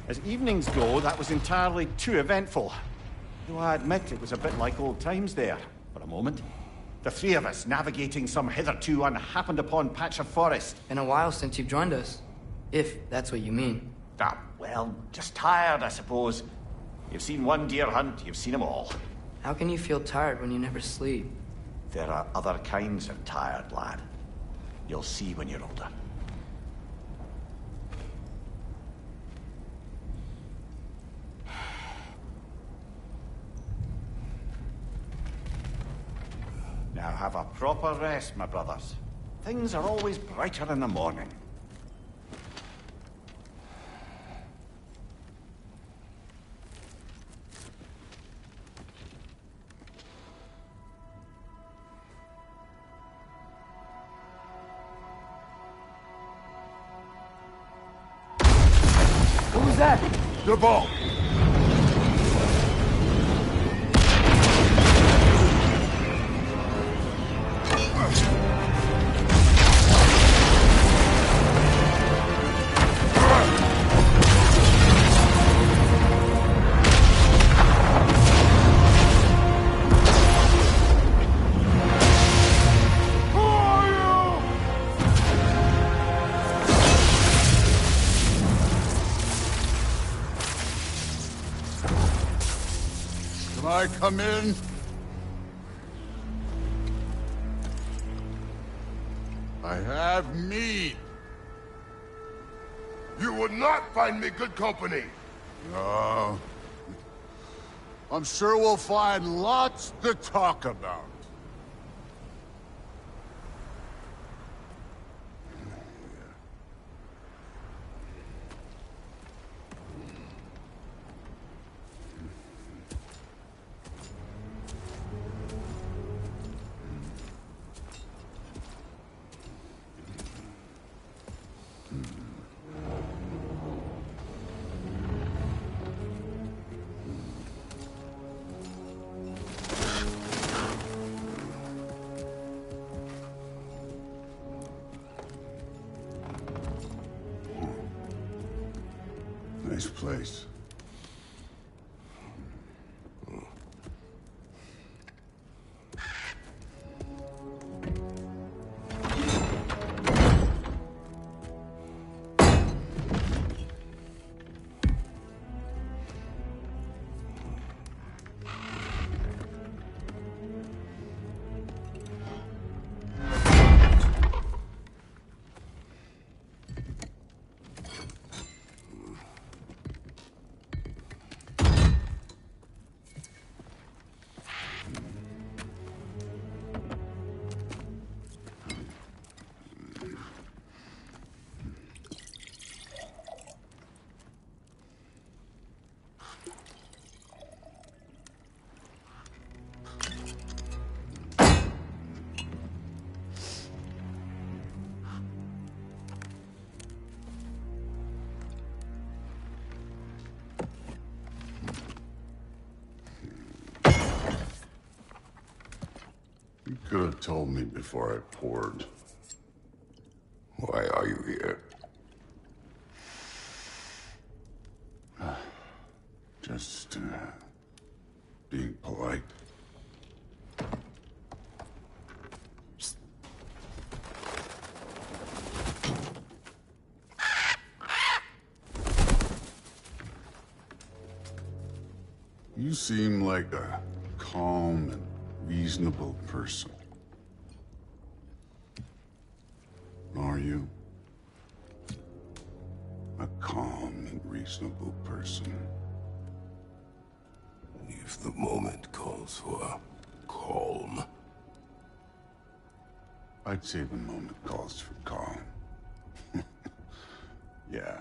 As evenings go, that was entirely too eventful. Though I admit it was a bit like old times there, for a moment. The three of us navigating some hitherto unhappened-upon patch of forest. Been a while since you've joined us. If that's what you mean. Ah, well, just tired, I suppose. You've seen one deer hunt, you've seen them all. How can you feel tired when you never sleep? There are other kinds of tired, lad. You'll see when you're older. Now have a proper rest, my brothers. Things are always brighter in the morning. Who's that? The ball! Come in. I have meat. You would not find me good company. No. I'm sure we'll find lots to talk about. Nice place. You could have told me before I poured. Why are you here? Just, being polite. You seem like a calm and reasonable person. Are you? A calm and reasonable person. If the moment calls for calm. I'd say the moment calls for calm. Yeah.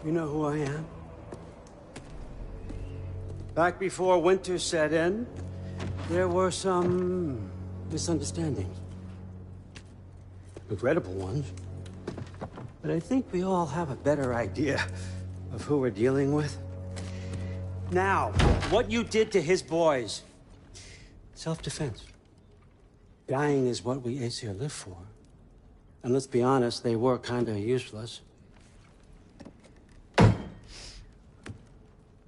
You know who I am? Back before winter set in, there were some misunderstandings. Regrettable ones. But I think we all have a better idea of who we're dealing with. Now, what you did to his boys. Self-defense. Dying is what we Aesir live for. And let's be honest, they were kinda useless.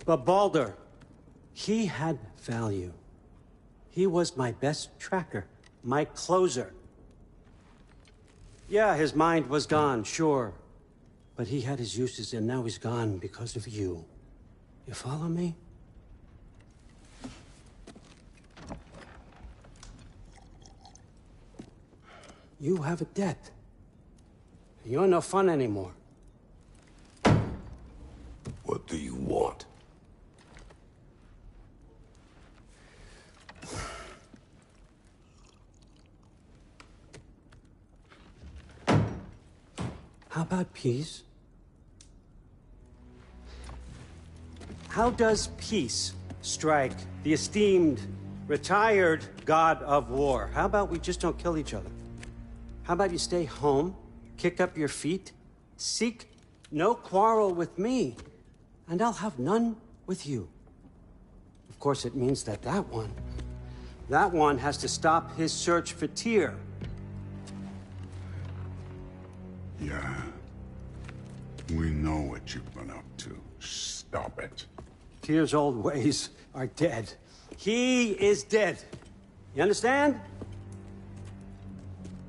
But Baldur, he had value. He was my best tracker, my closer. Yeah, his mind was gone, sure. But he had his uses, and now he's gone because of you. You follow me? You have a debt. You're no fun anymore. What do you want? How about peace? How does peace strike the esteemed, retired god of war? How about we just don't kill each other? How about you stay home, kick up your feet, seek no quarrel with me, and I'll have none with you. Of course, it means that that one has to stop his search for Tyr. Yeah. We know what you've been up to. Stop it. Tyr's old ways are dead. He is dead. You understand?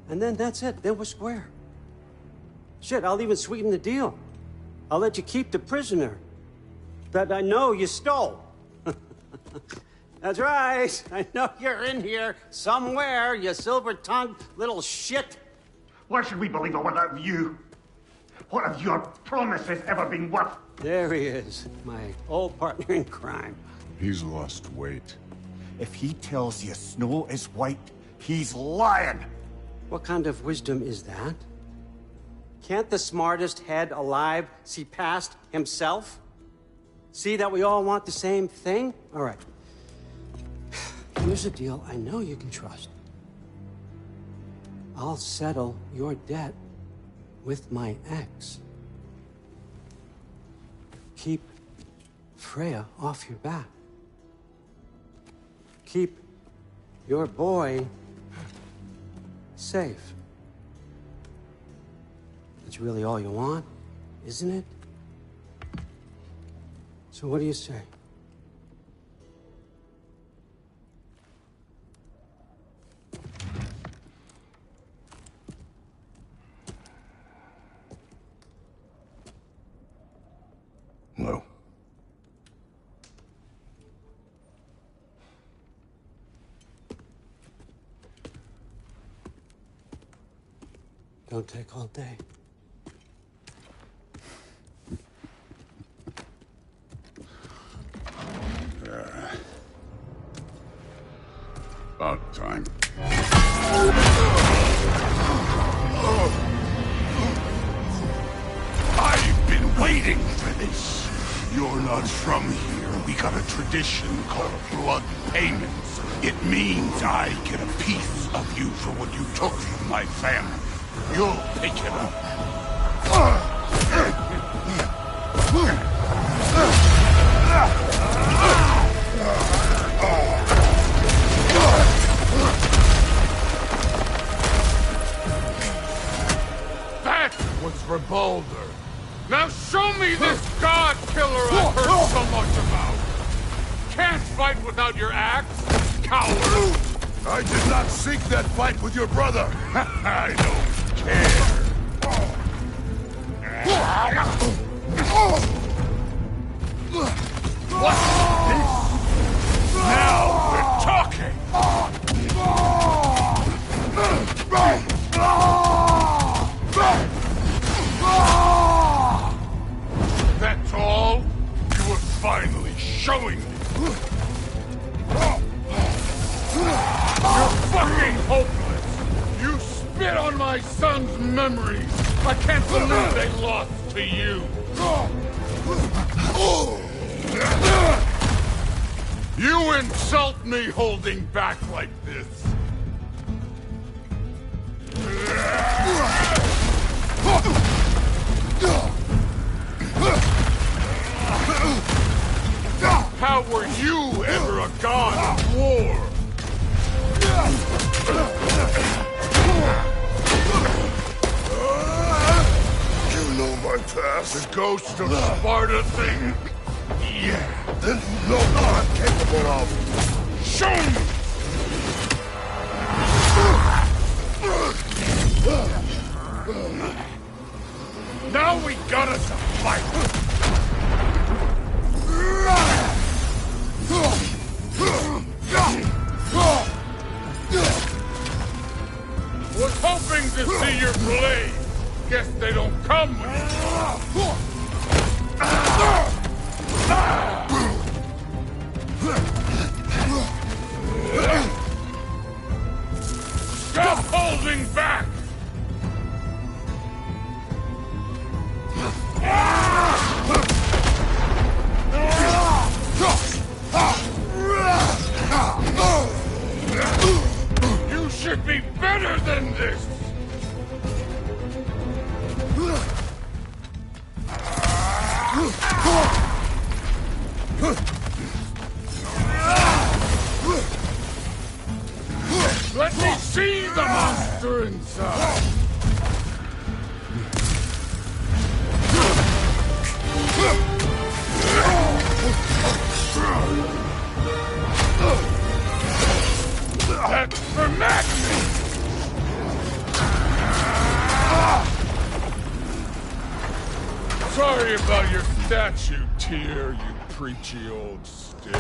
And then that's it. Then we're square. Shit, I'll even sweeten the deal. I'll let you keep the prisoner that I know you stole. That's right. I know you're in here somewhere, you silver-tongued little shit. Why should we believe a word out of you? What have your promises ever been worth? There he is, my old partner in crime. He's lost weight. If he tells you snow is white, he's lying. What kind of wisdom is that? Can't the smartest head alive see past himself? See that we all want the same thing? All right. Here's a deal I know you can trust. I'll settle your debt with my ex. Keep Freya off your back. Keep your boy safe. That's really all you want, isn't it? So what do you say? No. Don't take all day. About time. I've been waiting for this. You're not from here. We got a tradition called blood payments. It means I get a piece of you for what you took from my family. You'll pick it up. That was for Baldur. Now show me this god killer I've heard so much about. Can't fight without your axe, coward. I did not seek that fight with your brother. I don't care. What's this? Now we're talking. That's all? You were finally showing me. You're fucking hopeless! You spit on my son's memories! I can't believe they lost to you! You insult me holding back like this! How were you ever a god of war? You know my past. The ghost of Sparta thing? Yeah. Then you know what I'm capable of. Show me! Now we got us a fight! Was hoping to see your blade. Guess they don't come with you. Stop holding back! You should be better than this! Let me see the monster inside! That's for Magni! Sorry about your statue, Tyr, you preachy old stick.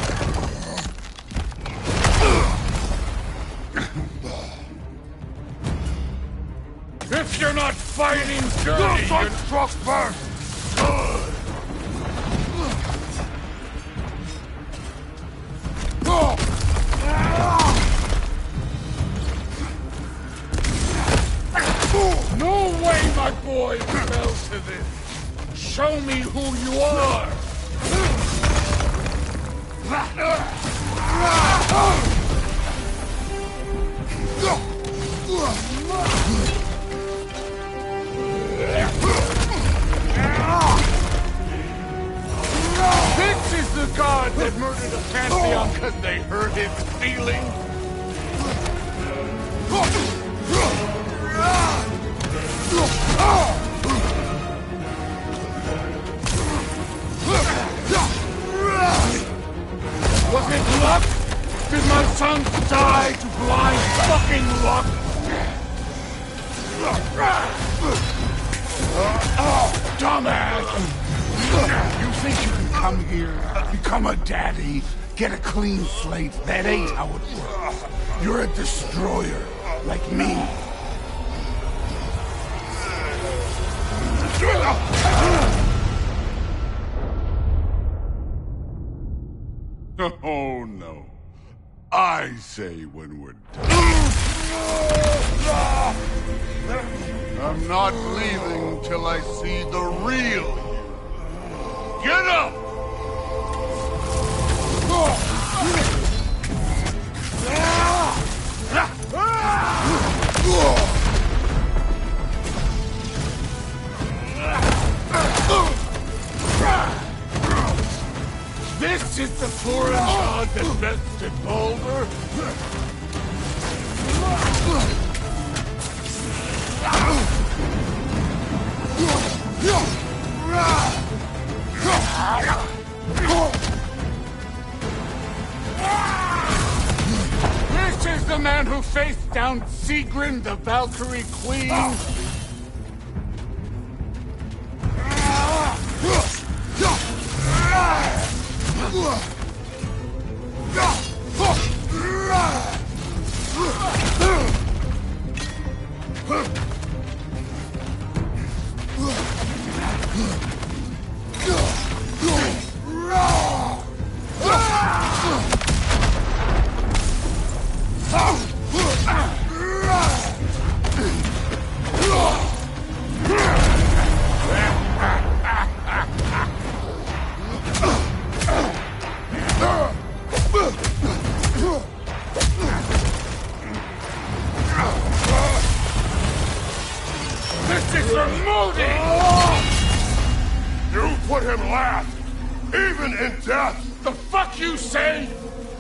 If you're not fighting dirty, you're struck first! Good! No way my boy fell to this! Show me who you are! This is the god that murdered a pantheon because they hurt his feelings? Was it luck? Did my son die to blind fucking luck? Dumbass! You think you can come here, become a daddy, get a clean slate? That ain't how it works. You're a destroyer, like me. Oh no. I say when we're done. I'm not leaving till I see the real you. Get up! This is the foreign god that bested Boulder? This is the man who faced down Sigrun, the Valkyrie Queen? is for Modi! You put him last, even in death. The fuck you say?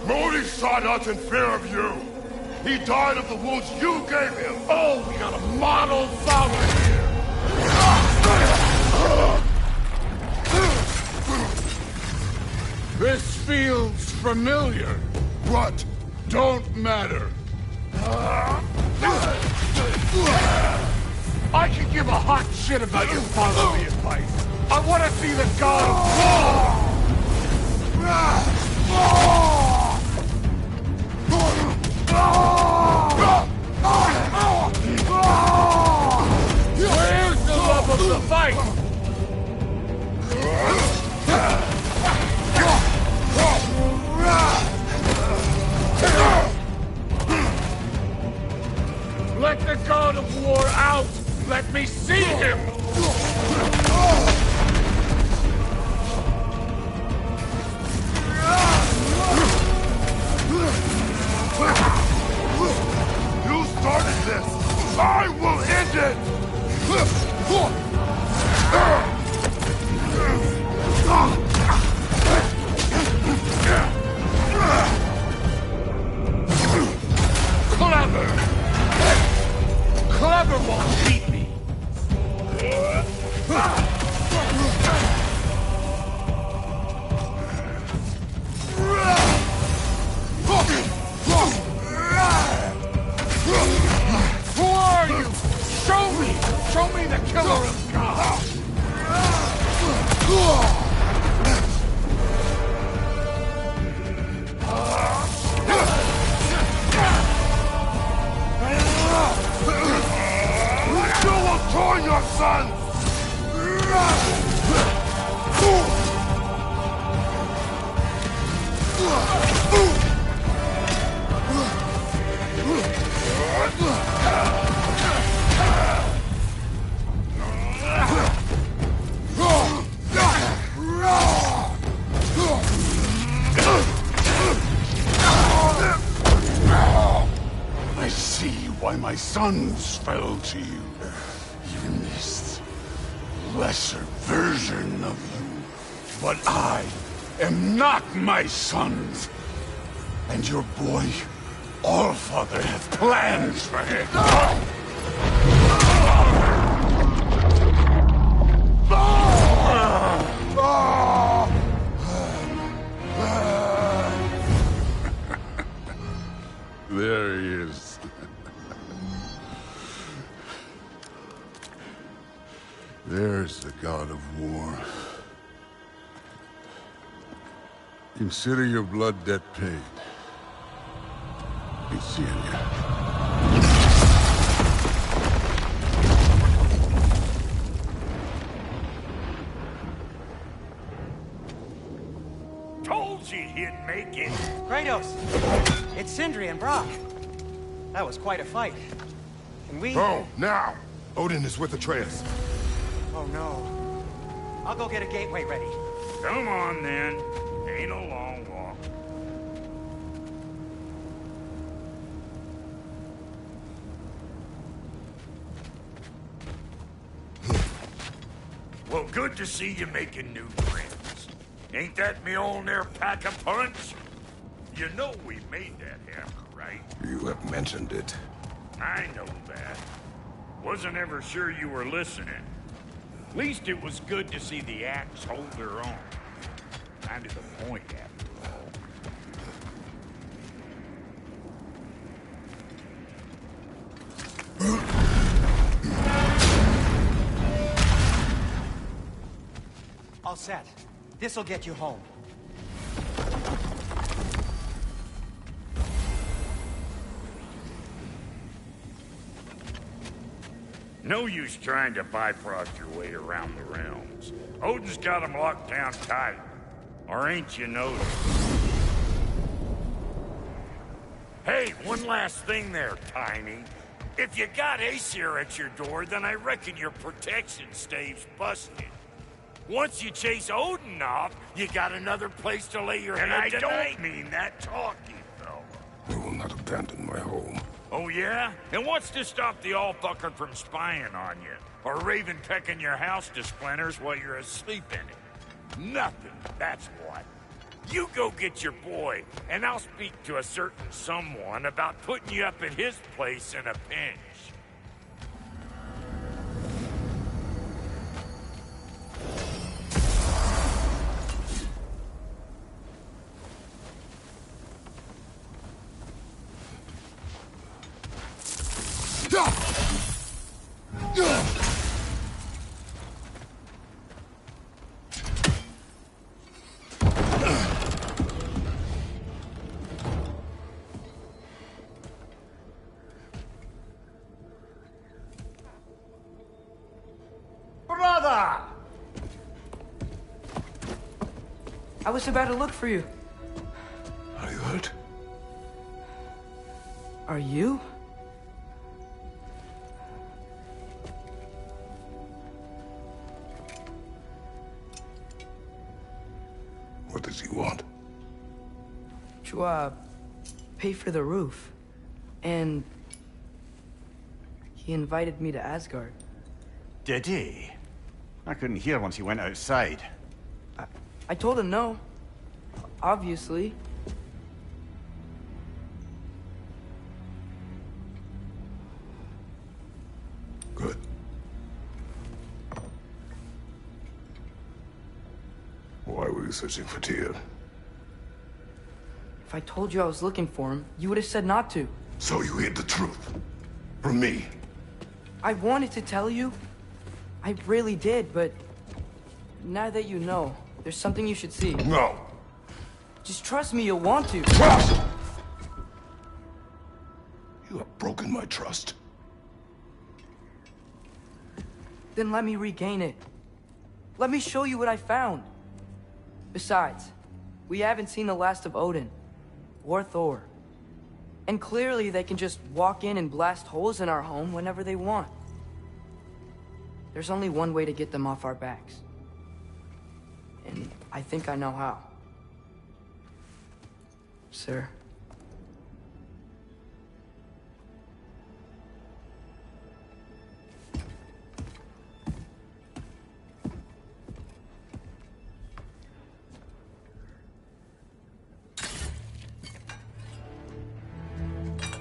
Modi shot us in fear of you. He died of the wounds you gave him. Oh, we got a model father here. This feels familiar. What? Don't matter. I can give a hot shit about your fatherly advice. I want to see the god of war! Where's the love of the fight? Let the god of war out! Let me see him! You started this! I will end it! Clever! Clever won't beat me! Who are you? Show me! Show me the killer of God! You will join your sons! I see why my sons fell to you. Even this lesser version of you. But I am not my sons. And your boy, Allfather, has plans for him. There he is. There's the god of war. Consider your blood debt paid. Be seeing you. Told you he'd make it. Kratos! It's Sindri and Brock. That was quite a fight. Can we... Oh, now! Odin is with Atreus. Oh, no. I'll go get a gateway ready. Come on, then. Ain't a long walk. Well, good to see you making new friends. Ain't that me old there pack a punch? You know we made that happen, right? You have mentioned it. I know that. Wasn't ever sure you were listening. At least it was good to see the axe hold their own. Kind of the point, after all. All set. This'll get you home. No use trying to bifrost your way around the realms. Odin's got them locked down tight. Or ain't you noticed? Hey, one last thing there, Tiny. If you got Aesir at your door, then I reckon your protection stave's busted. Once you chase Odin off, you got another place to lay your head tonight. And I don't mean that talky, fella. I will not abandon my home. Oh, yeah? And what's to stop the all-fucker from spying on you? Or Raven pecking your house to splinters while you're asleep in it? Nothing, that's what. You go get your boy, and I'll speak to a certain someone about putting you up at his place in a pinch. Brother! I was about to look for you. Are you hurt? Are you? What does he want? To, pay for the roof. And he invited me to Asgard. Did he? I couldn't hear once he went outside. I told him no. Obviously. Good. Why were you searching for Tyr? If I told you I was looking for him, you would have said not to. So you hid the truth. From me. I wanted to tell you. I really did, but now that you know, there's something you should see. No. Just trust me, you'll want to. Trust! You have broken my trust. Then let me regain it. Let me show you what I found. Besides, we haven't seen the last of Odin. Or Thor. And clearly they can just walk in and blast holes in our home whenever they want. There's only one way to get them off our backs. And I think I know how. Sir.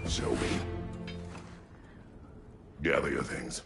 Show me. Gather your things.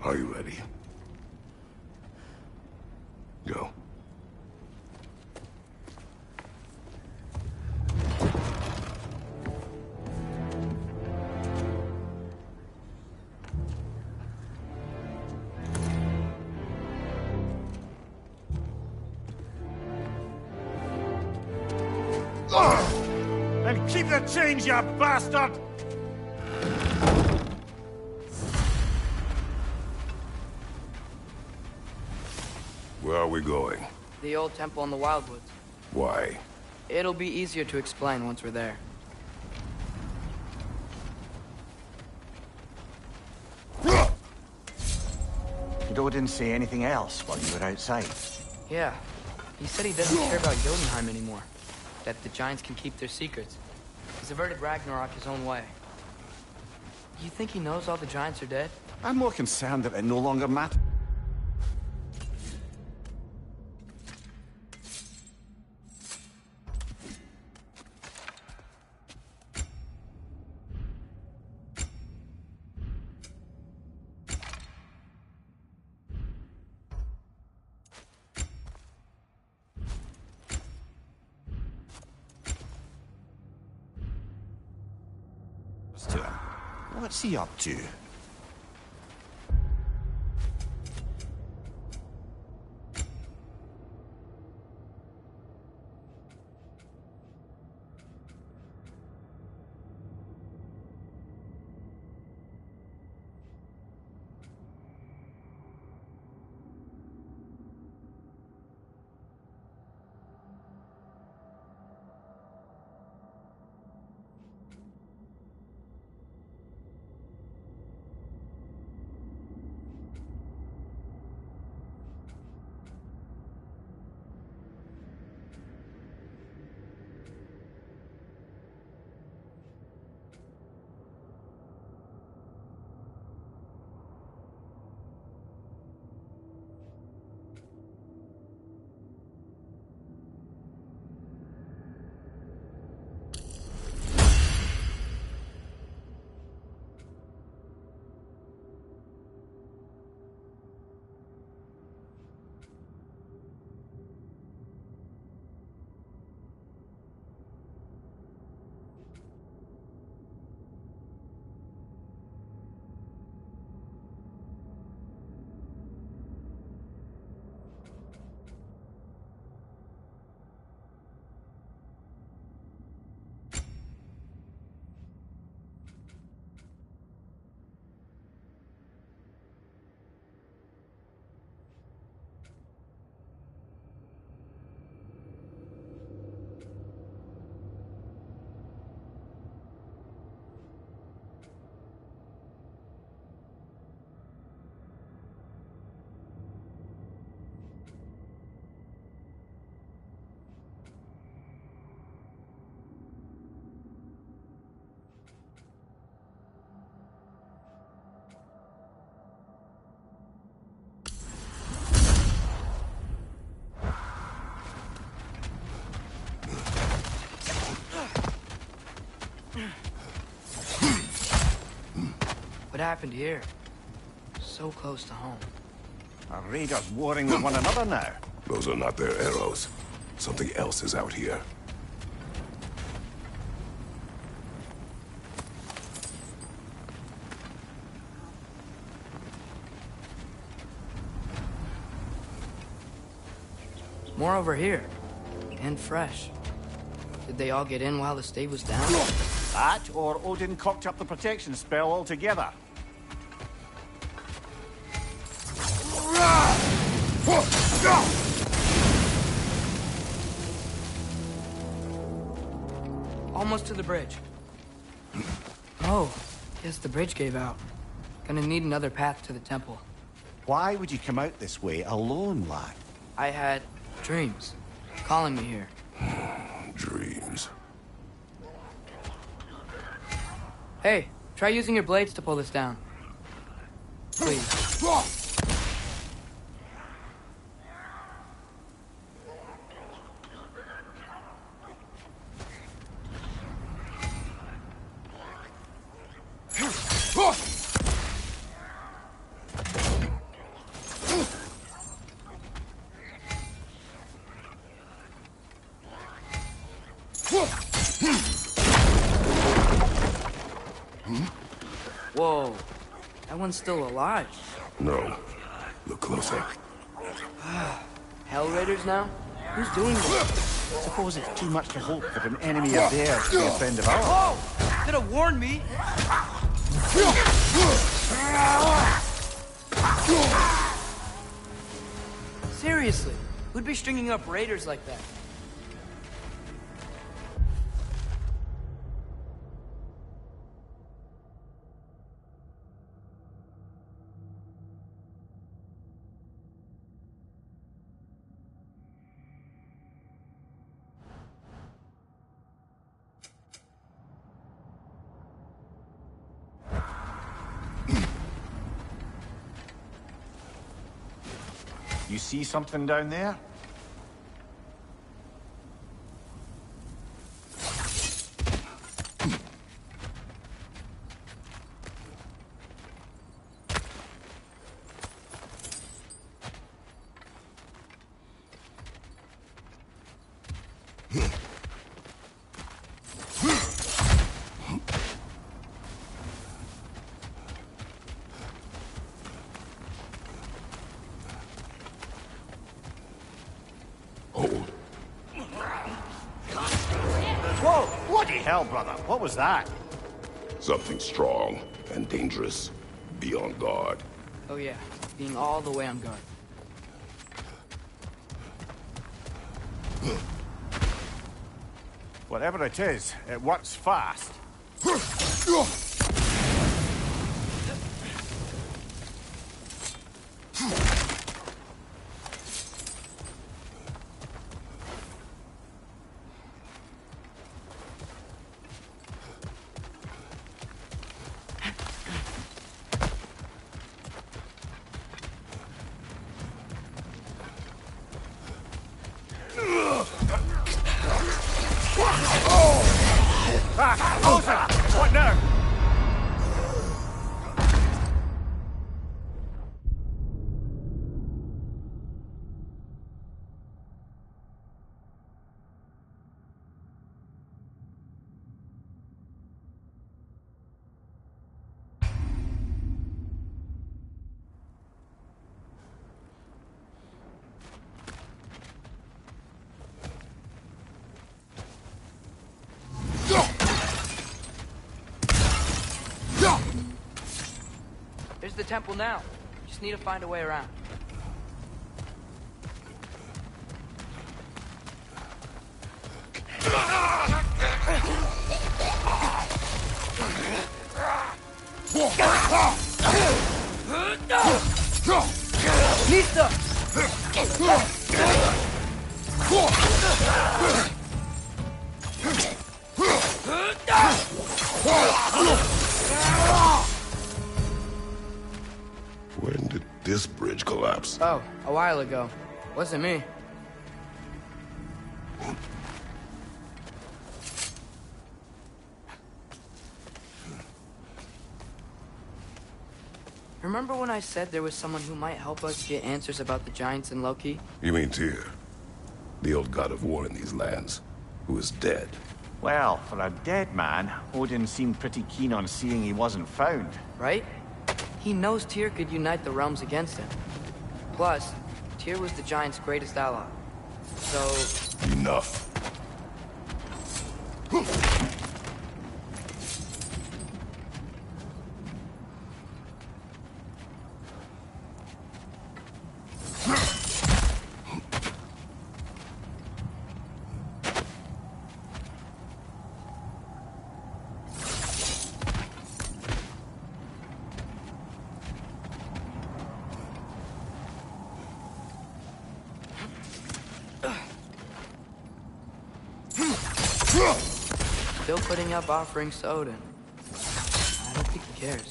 Are you ready? Go. And keep the change, you bastard! Where are we going? The old temple in the Wildwoods. Why? It'll be easier to explain once we're there. Did Odin say anything else while you were outside? Yeah. He said he doesn't care about Jotunheim anymore. That the giants can keep their secrets. He's averted Ragnarok his own way. You think he knows all the giants are dead? I'm more concerned that it no longer matters. To him. What's he up to? What happened here? So close to home. Are raiders warring with one another now? Those are not their arrows. Something else is out here. More over here. And fresh. Did they all get in while the stave was down? That, or Odin cocked up the protection spell altogether. Almost to the bridge. Oh, guess the bridge gave out. Gonna need another path to the temple. Why would you come out this way alone, lad? I had dreams calling me here. Dreams. Hey, try using your blades to pull this down. Please. Whoa. That one's still alive. No. Look closer. Hell Raiders now? Who's doing this? Suppose it's too much to hope that an enemy of theirs be a friend of ours. Whoa! Could have warned me. Seriously, who'd be stringing up raiders like that? You see something down there? Whoa! Bloody hell, brother. What was that? Something strong and dangerous. Be on guard. Oh yeah, being all the way on guard. Whatever it is, it works fast. What now? There's the temple now. Just need to find a way around. Nista! When did this bridge collapse? Oh, a while ago. Wasn't me. Remember when I said there was someone who might help us get answers about the giants and Loki? You mean Tyr? The old god of war in these lands, who is dead. Well, for a dead man, Odin seemed pretty keen on seeing he wasn't found. Right? He knows Tyr could unite the realms against him. Plus, Tyr was the giant's greatest ally. So... Enough. Still putting up offerings to Odin. I don't think he cares.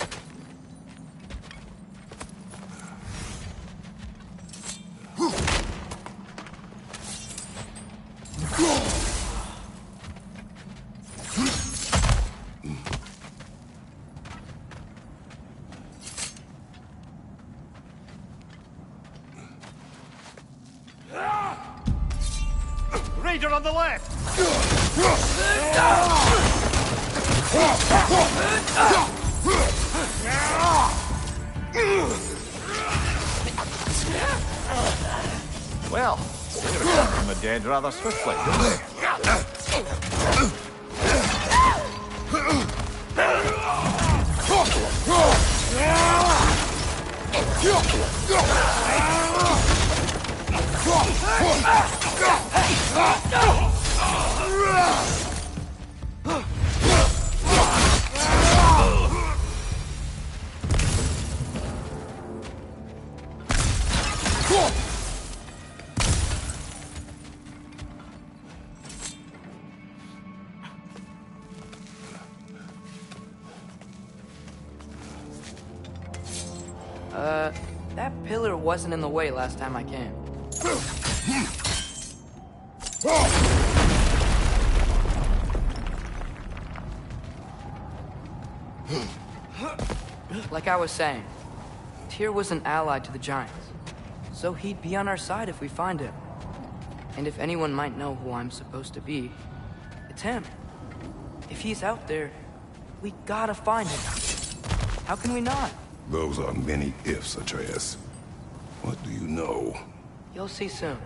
leader on the left! Well, they returned from the dead rather swiftly, didn't they? That pillar wasn't in the way last time I came. Like I was saying, Tyr was an ally to the Giants, so he'd be on our side if we find him. And if anyone might know who I'm supposed to be, it's him. If he's out there, we gotta find him. How can we not? Those are many ifs, Atreus. What do you know? You'll see soon.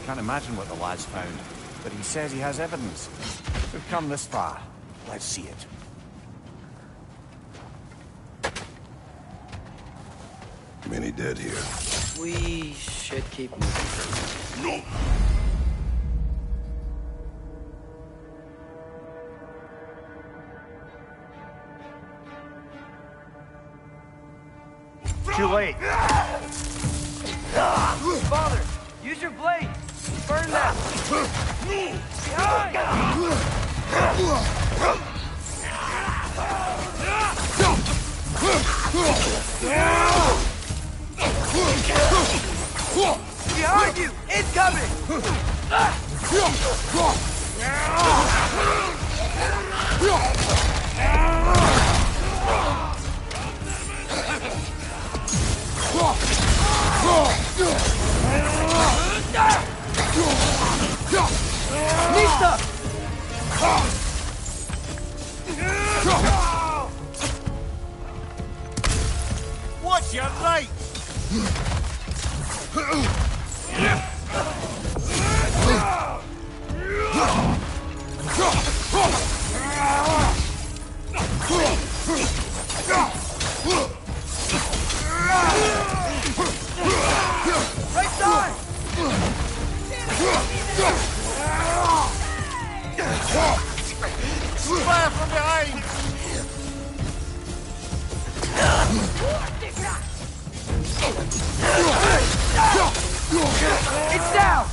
Can't imagine what the lad's found, but he says he has evidence. We've come this far. Let's see it. Many dead here. We should keep moving. No! Too late. Father, use your blade. Burn that. Behind! Behind you! Incoming! Nista! Watch your right! Right side! Fire from behind! It's down!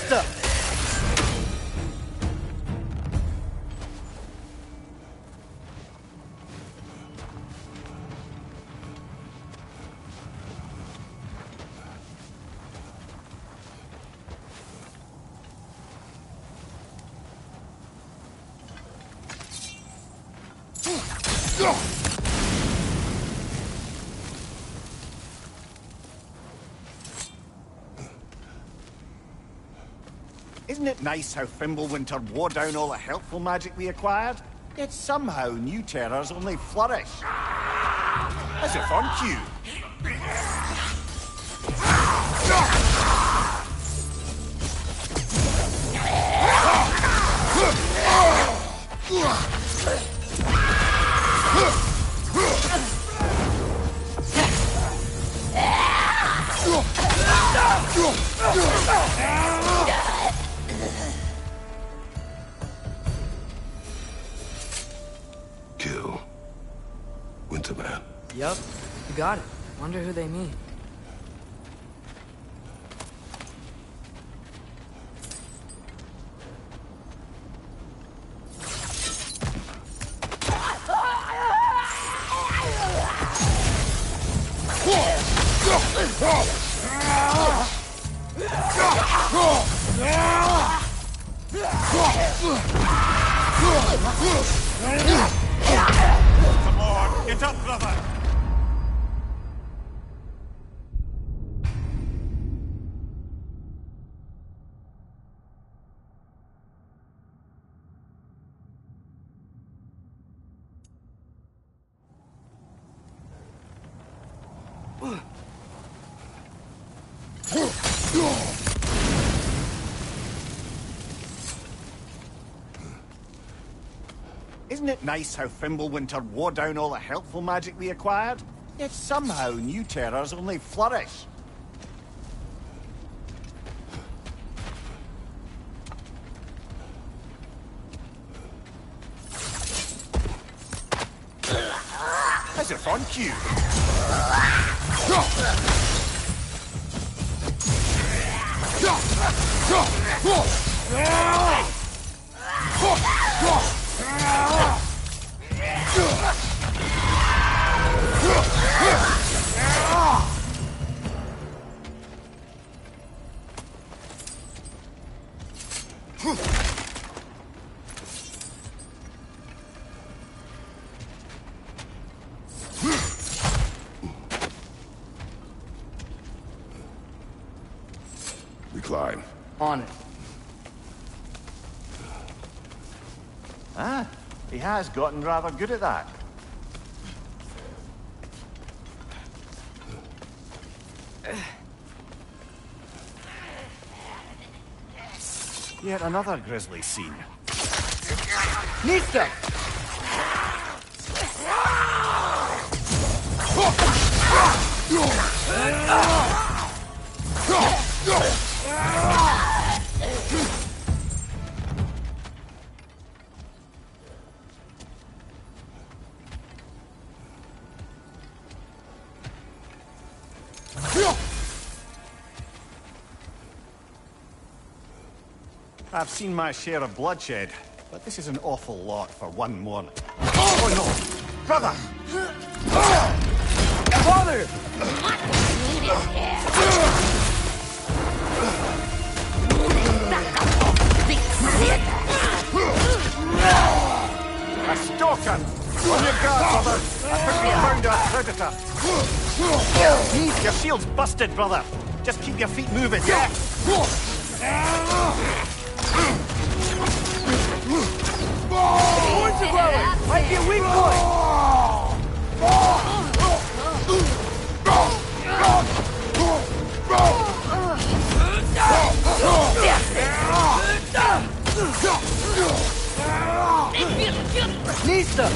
Nista! Isn't it nice how Fimbulwinter wore down all the helpful magic we acquired? Yet somehow new terrors only flourish. As if on cue. Kill Winterman. Yup, you got it. Wonder who they mean. Come on, get up, brother! Isn't it nice how Fimbulwinter wore down all the helpful magic we acquired? Yet somehow new terrors only flourish. As if on cue. We climb. On it. Ah, he has gotten rather good at that. Yet another grisly scene. Nista! I've seen my share of bloodshed, but this is an awful lot for one morning. Oh no! Brother! Father! A stalker! On your guard, brother! I think we found our predator! Your shield's busted, brother! Just keep your feet moving, yeah? Points are glowing! Might be a weak point! Nista!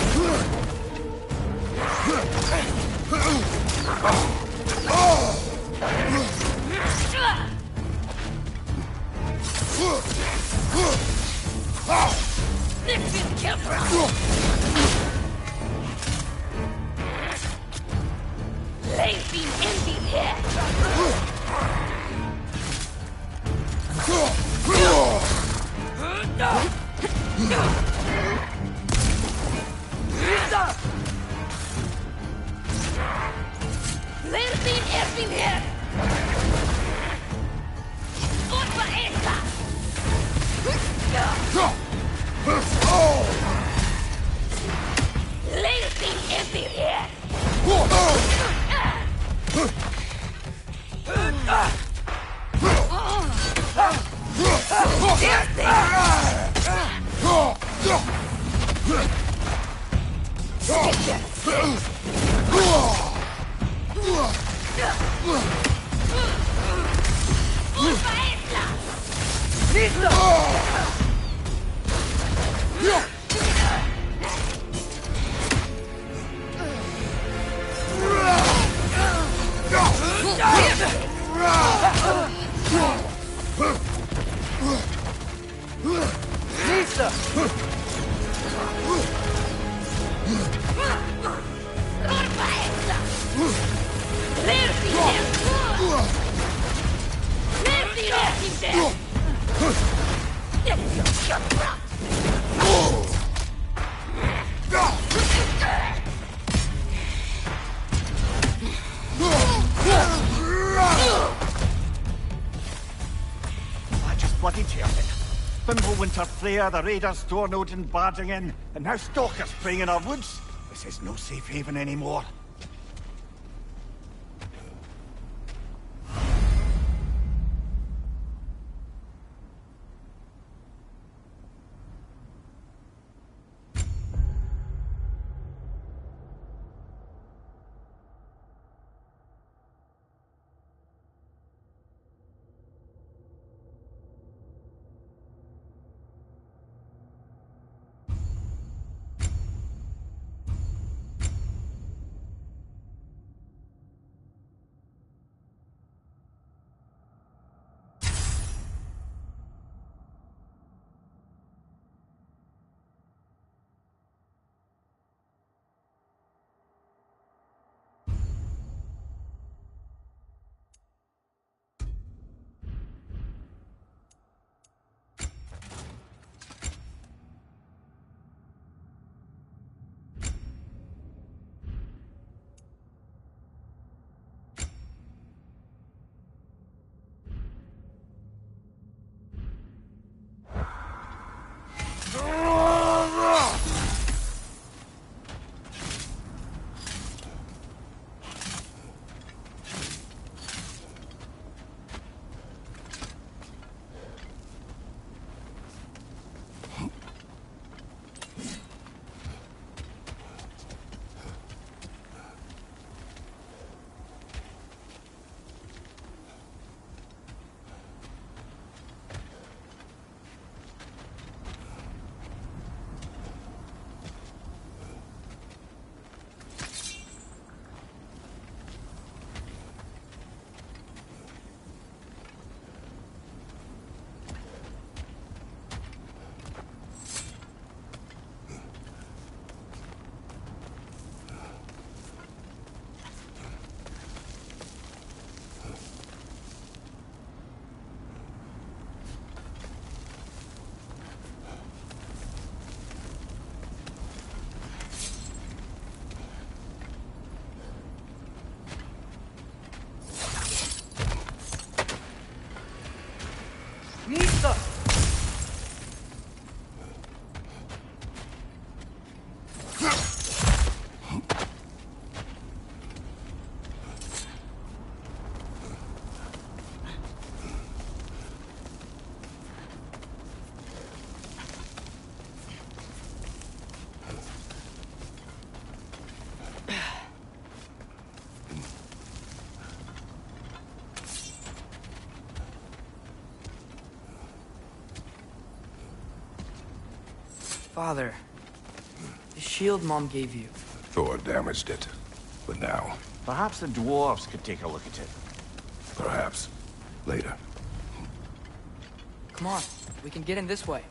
I just bloody teared it. Winter Freya, the raiders storm Odin barging in, and now stalkers preying in our woods. This is no safe haven anymore. Father, the shield Mom gave you. Thor damaged it. But now, Perhaps the dwarves could take a look at it. perhaps, later. Come on, we can get in this way.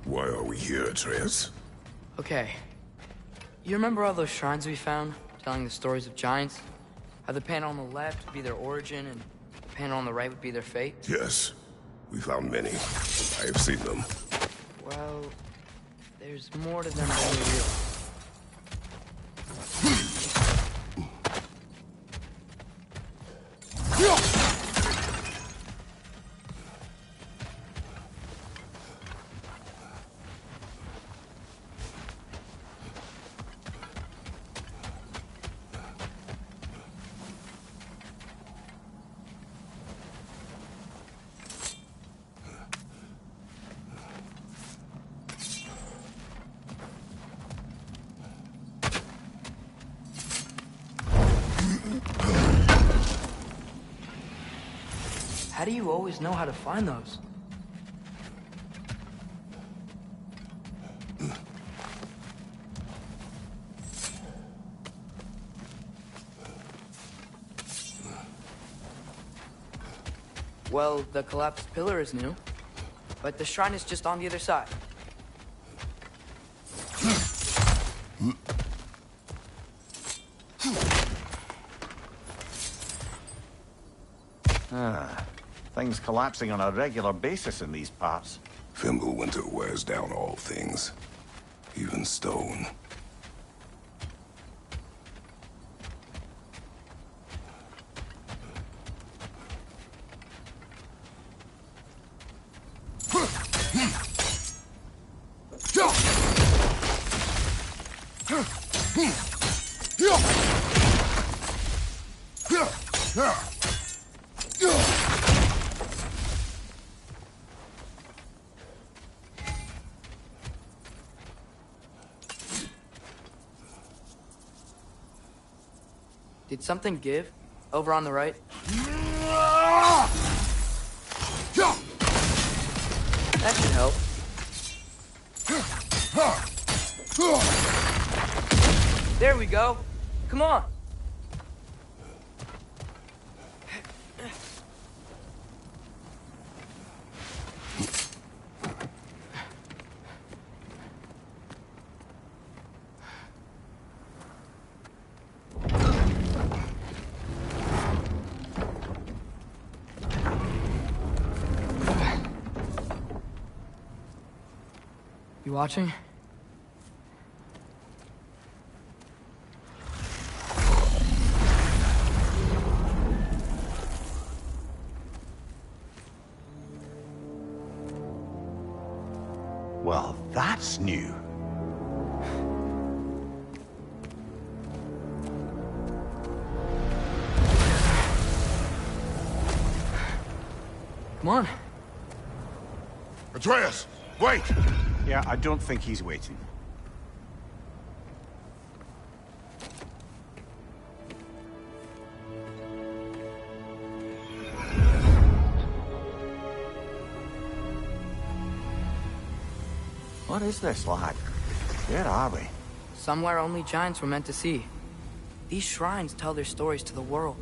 Why are we here, Atreus? Okay. You remember all those shrines we found, telling the stories of giants? How the panel on the left would be their origin, and the panel on the right would be their fate? Yes. We found many. I have seen them. Well, there's more to them than we realize. How do you always know how to find those? Well, the collapsed pillar is new, but the shrine is just on the other side. Things collapsing on a regular basis in these parts. Fimbulwinter wears down all things, even stone. Did something give? Over on the right? That should help. There we go. Come on. You watching? Well, that's new. Come on. Atreus, wait! Yeah, I don't think he's waiting. What is this, lad? Where are we? Somewhere only giants were meant to see. These shrines tell their stories to the world.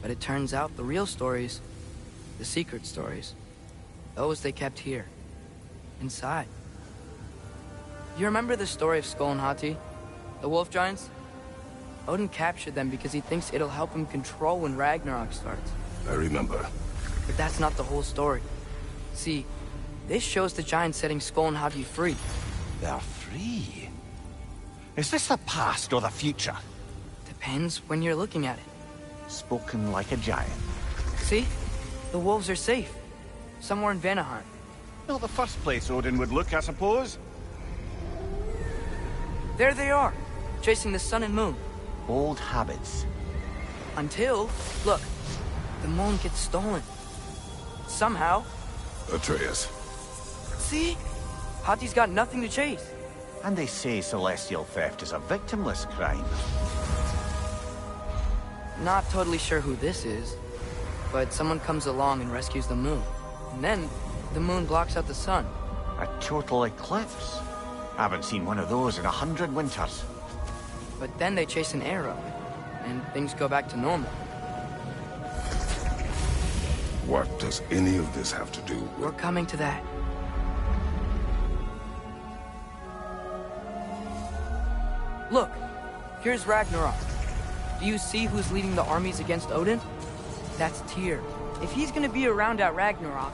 But it turns out the real stories, the secret stories, those they kept here, inside. You remember the story of Skull and Hati? The wolf giants? Odin captured them because he thinks it'll help him control when Ragnarok starts. I remember. But that's not the whole story. See, this shows the giants setting Skull and Hati free. They're free. Is this the past or the future? Depends when you're looking at it. Spoken like a giant. See? The wolves are safe. Somewhere in Vanaheim. Not the first place Odin would look, I suppose. There they are, chasing the sun and moon. Old habits. Until, look, the moon gets stolen. Somehow. Atreus. See? Hati's got nothing to chase. And they say celestial theft is a victimless crime. Not totally sure who this is, but someone comes along and rescues the moon. And then, the moon blocks out the sun. A total eclipse. I haven't seen one of those in 100 winters. But then they chase an arrow, and things go back to normal. What does any of this have to do with... We're coming to that. Look, here's Ragnarok. Do you see who's leading the armies against Odin? That's Tyr. If he's gonna be around at Ragnarok,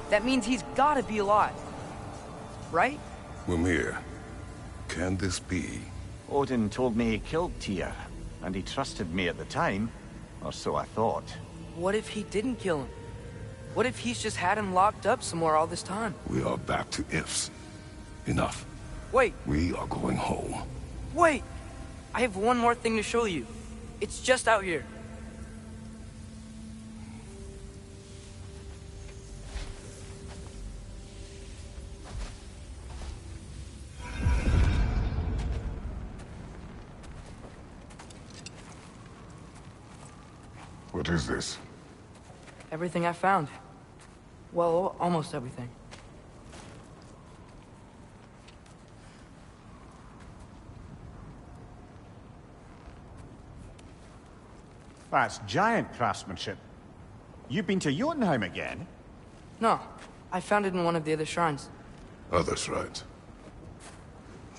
that means he's gotta be alive. Right? Mimir, can this be? Odin told me he killed Tyr, and he trusted me at the time, or so I thought. What if he didn't kill him? What if he's just had him locked up somewhere all this time? We are back to ifs. Enough. Wait, We are going home. wait! I have one more thing to show you. It's just out here. What is this? Everything I found. Well, almost everything. That's giant craftsmanship. You've been to Jotunheim again? No, I found it in one of the other shrines. Other shrines.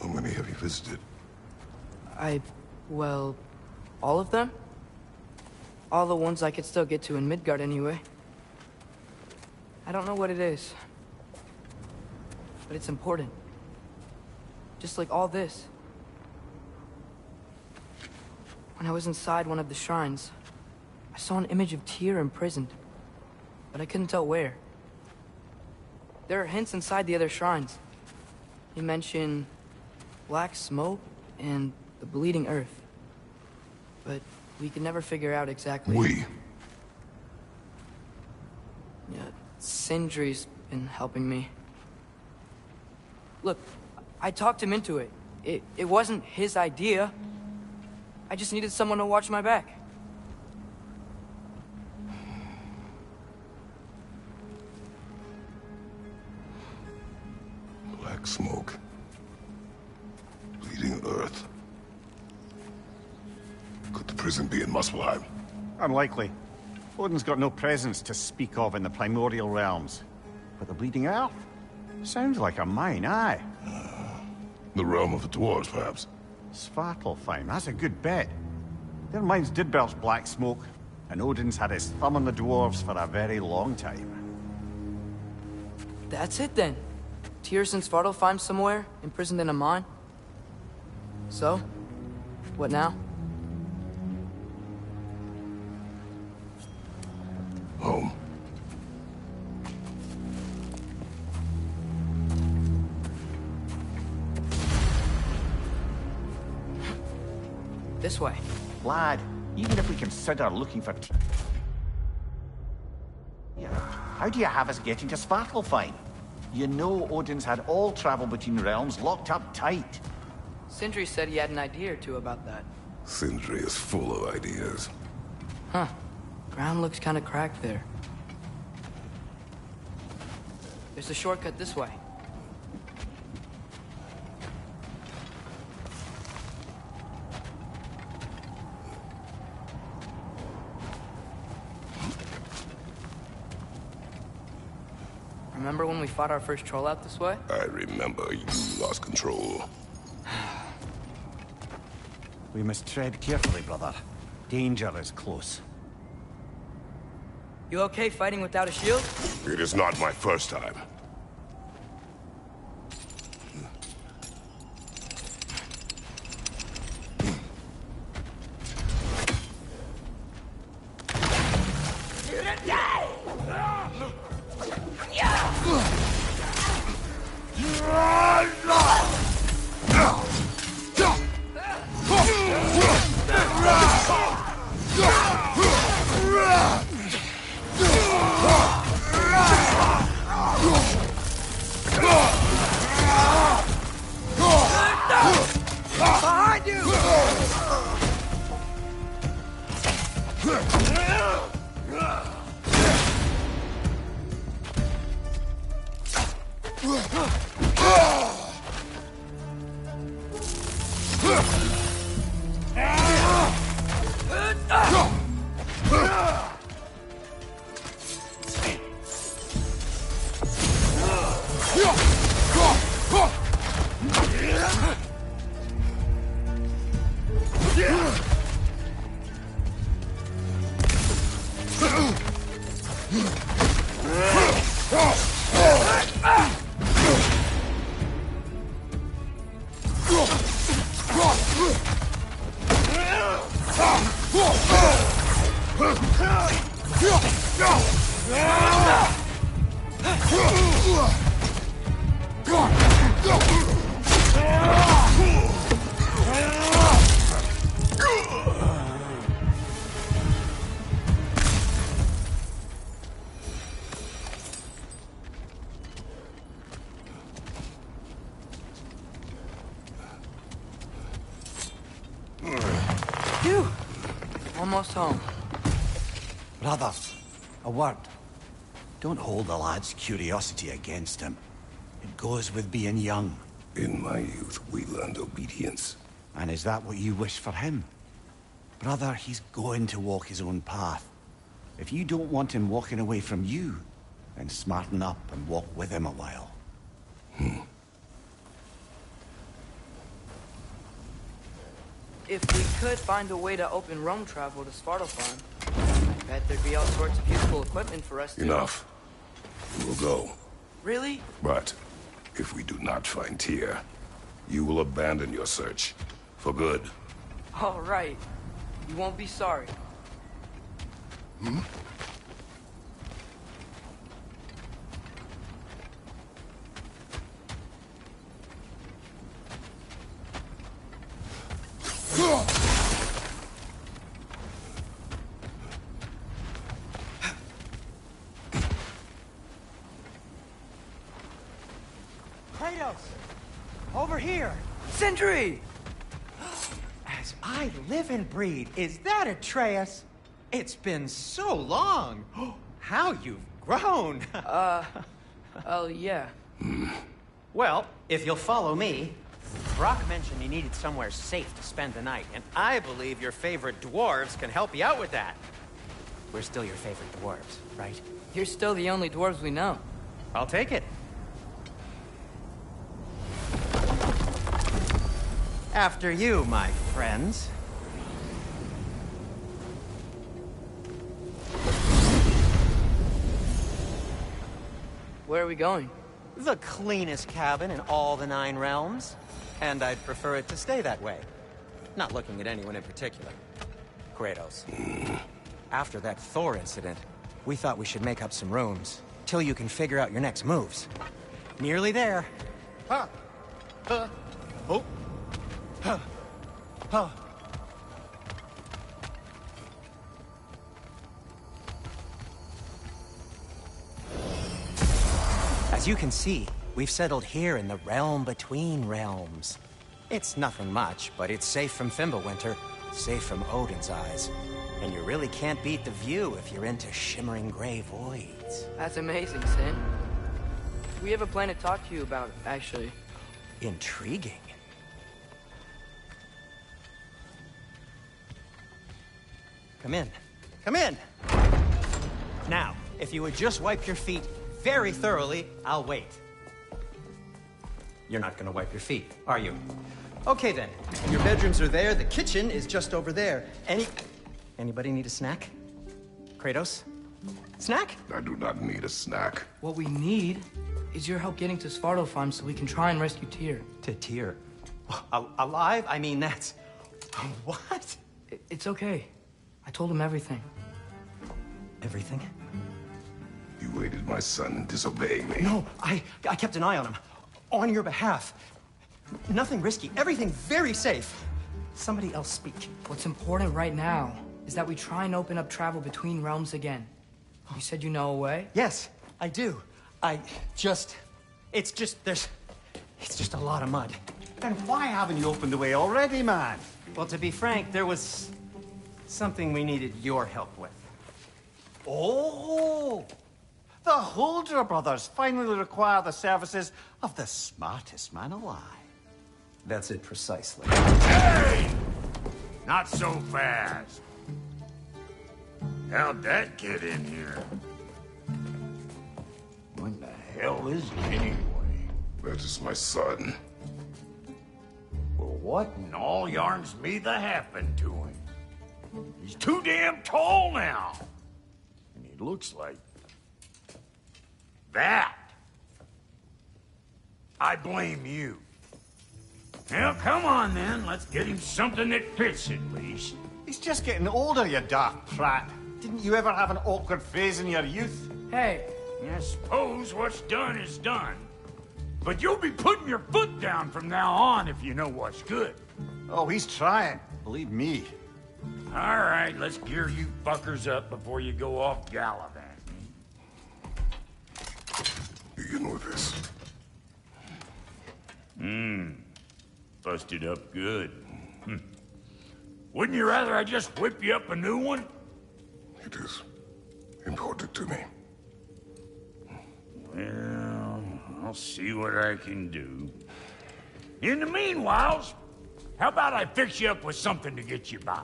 How many have you visited? Well, all of them? All the ones I could still get to in Midgard anyway. I don't know what it is, but it's important. Just like all this. When I was inside one of the shrines, I saw an image of Tyr imprisoned, but I couldn't tell where. There are hints inside the other shrines. He mentioned black smoke and the bleeding earth, but we could never figure out exactly. Yeah, Sindri's been helping me. Look, I talked him into it. It wasn't his idea. I just needed someone to watch my back. Black smoke. Bleeding earth. Could the prison be in Muspelheim? Unlikely. Odin's got no presence to speak of in the primordial realms. But the Bleeding Earth? Sounds like a mine, aye. The realm of the dwarves, perhaps? Svartalfheim, that's a good bet. Their mines did belch black smoke, and Odin's had his thumb on the dwarves for a very long time. That's it then. Tyr's in Svartalfheim somewhere, imprisoned in a mine. So, what now? Home. This way. Lad, even if we consider looking for... Yeah, how do you have us getting to Svartalfheim? You know Odin's had all travel between realms locked up tight. Sindri said he had an idea or two about that. Sindri is full of ideas. Huh. Ground looks kind of cracked there. There's a shortcut this way. Remember when we fought our first troll out this way? I remember you lost control. We must tread carefully, brother. Danger is close. You okay fighting without a shield? It is not my first time. Phew! Almost home. Brother, a word. Don't hold the lad's curiosity against him. It goes with being young. In my youth, we learned obedience. And is that what you wish for him? Brother, he's going to walk his own path. If you don't want him walking away from you, then smarten up and walk with him a while. If we could find a way to open Rome travel to Svartalfheim, I bet there'd be all sorts of useful equipment for us to... Enough. We will go. Really? But if we do not find Tyr, you will abandon your search. For good. All right. You won't be sorry. Kratos! Over here! Sindri! As I live and breathe, is that Atreus? It's been so long! How you've grown! Oh, yeah. Well, if you'll follow me, Brock mentioned he needed somewhere safe to spend the night, and I believe your favorite dwarves can help you out with that. We're still your favorite dwarves, right? You're still the only dwarves we know. I'll take it. After you, my friends. Where are we going? The cleanest cabin in all the 9 realms. And I'd prefer it to stay that way. Not looking at anyone in particular. Kratos. After that Thor incident, we thought we should make up some rooms, till you can figure out your next moves. Nearly there. Oh. As you can see, we've settled here in the realm between realms. It's nothing much, but it's safe from Fimbulwinter, safe from Odin's eyes. And you really can't beat the view if you're into shimmering gray voids. That's amazing, Sin. We have a plan to talk to you about, actually. Intriguing. Come in. Come in! Now, if you would just wipe your feet very thoroughly, I'll wait. You're not gonna wipe your feet, are you? Okay then. Your bedrooms are there, the kitchen is just over there. Anybody need a snack? Kratos? Snack? I do not need a snack. What we need is your help getting to Svartalfheim so we can try and rescue Tyr. To Tyr? Alive? I mean, that's... What? It's okay. I told him everything. Everything? You aided my son in disobeying me. No, I kept an eye on him. On your behalf. Nothing risky. Everything very safe. Somebody else speak. What's important right now is that we try and open up travel between realms again. You said you know a way? Yes, I do. It's just a lot of mud. Then why haven't you opened the way already, man? Well, to be frank, there was something we needed your help with. Oh! The Holder brothers finally require the services of the smartest man alive. That's it precisely. Hey! Not so fast. How'd that get in here? What the hell is it anyway? That is my son. Well, what in all yarns me that happened to him? He's too damn tall now. And he looks like... that. I blame you. Well, come on then. Let's get him something that fits at least. He's just getting older, you daft prat. Didn't you ever have an awkward phase in your youth? Hey, I suppose what's done is done. But you'll be putting your foot down from now on if you know what's good. Oh, he's trying. Believe me. All right, let's gear you fuckers up before you go off gallivanting. Begin with this. Busted up good. Wouldn't you rather I just whip you up a new one? It is important to me. Well, I'll see what I can do. In the meanwhile, how about I fix you up with something to get you by?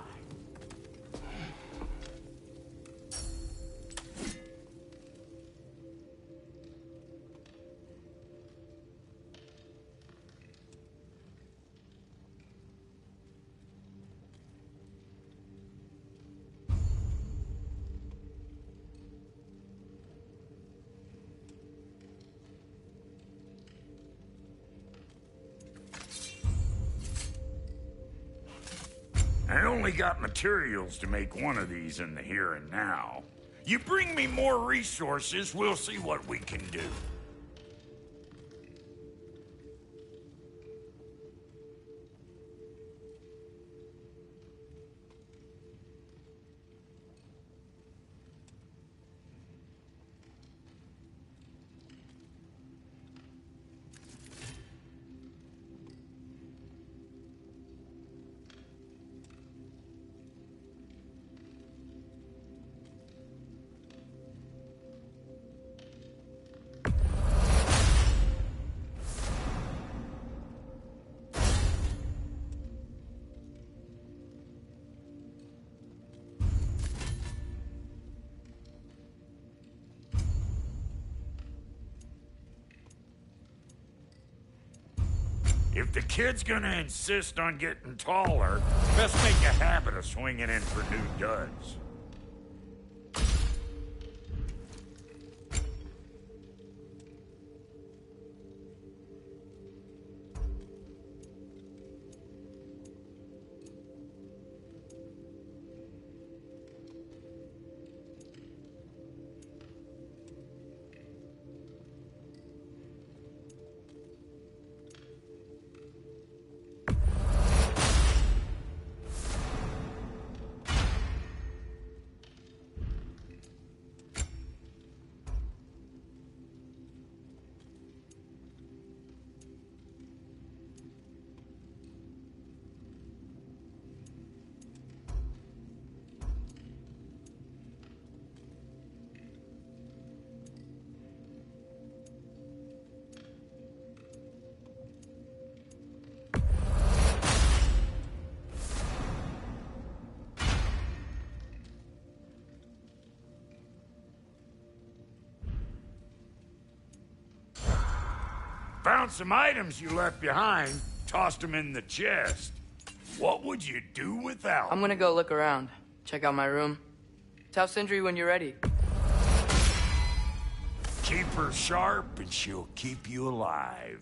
I only got materials to make one of these in the here and now. You bring me more resources, we'll see what we can do. If the kid's gonna insist on getting taller, best make a habit of swinging in for new duds. Found some items you left behind, tossed them in the chest. What would you do without them? I'm gonna go look around. Check out my room. Tell Sindri when you're ready. Keep her sharp and she'll keep you alive.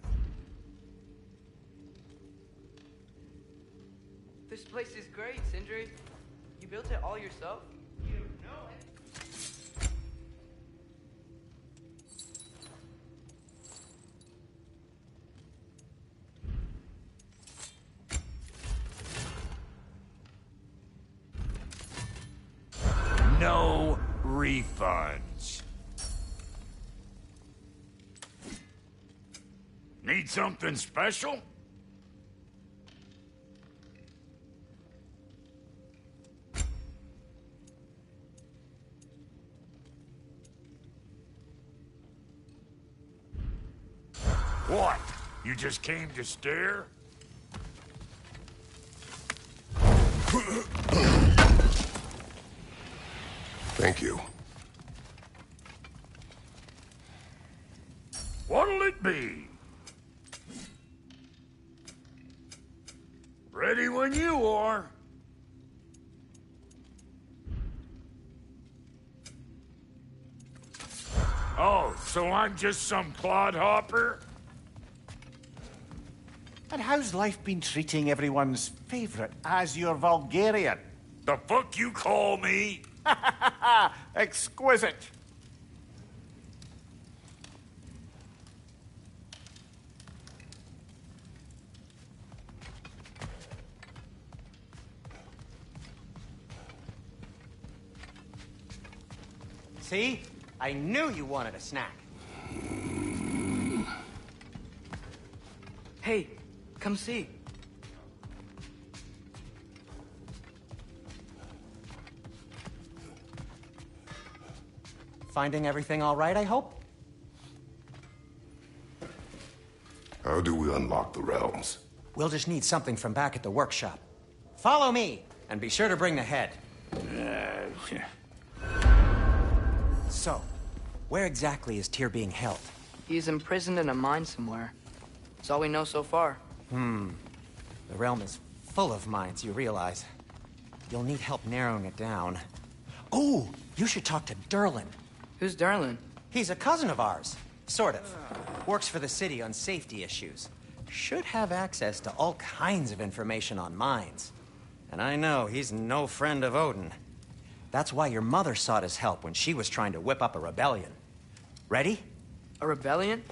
This place is great, Sindri. You built it all yourself? You know it. No refunds. Need something special? What? You just came to stare? Thank you. What'll it be? Ready when you are. Oh, so I'm just some clodhopper? And how's life been treating everyone's favorite Azure Vulgarian? The fuck you call me? Exquisite. See? I knew you wanted a snack. Hey, come see. Finding everything all right, I hope? How do we unlock the realms? We'll just need something from back at the workshop. Follow me, and be sure to bring the head. So, where exactly is Tyr being held? He's imprisoned in a mine somewhere. That's all we know so far. The realm is full of mines, you realize. You'll need help narrowing it down. Oh, you should talk to Durlin. Who's Darlin? He's a cousin of ours. Sort of. Works for the city on safety issues. Should have access to all kinds of information on mines. And I know he's no friend of Odin. That's why your mother sought his help when she was trying to whip up a rebellion. Ready? A rebellion?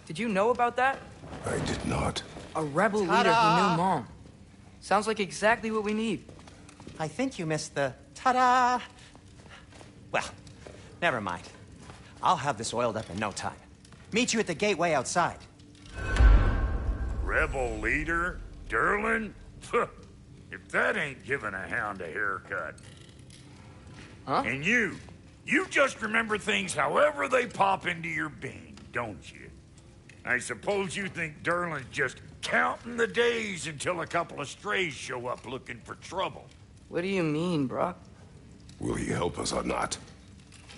Did you know about that? I did not. A rebel leader who knew Mom. Sounds like exactly what we need. I think you missed the ta-da. Well, never mind. I'll have this oiled up in no time. Meet you at the gateway outside. Rebel leader? Durlin? If that ain't giving a hound a haircut. Huh? And you just remember things however they pop into your being, don't you? I suppose you think Durlin's just counting the days until a couple of strays show up looking for trouble. What do you mean, Brock? Will he help us or not?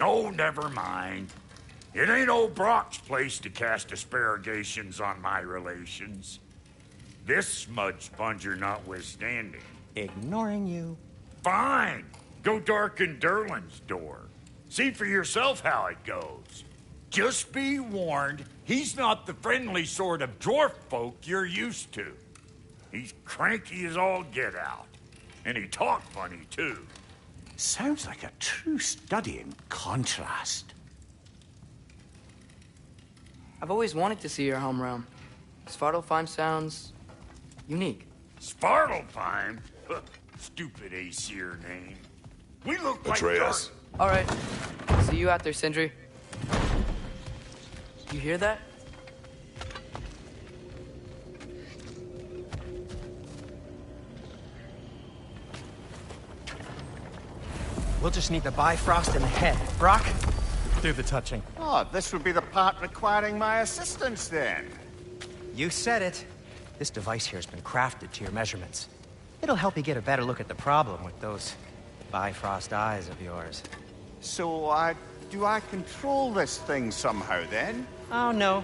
Oh, never mind. It ain't old Brock's place to cast asparagations on my relations. This smudge sponger notwithstanding. Ignoring you. Fine. Go darken Durlin's door. See for yourself how it goes. Just be warned, he's not the friendly sort of dwarf folk you're used to. He's cranky as all get out. And he talk funny, too. Sounds like a true study in contrast. I've always wanted to see your home realm. Svartalfheim sounds unique. Svartalfheim? Stupid Aesir name. We look like Atreus. All right. See you out there, Sindri. You hear that? We'll just need the Bifrost in the head. Brock, do the touching. Oh, this would be the part requiring my assistance then. You said it. This device here has been crafted to your measurements. It'll help you get a better look at the problem with those Bifrost eyes of yours. So, do I control this thing somehow then? Oh, no.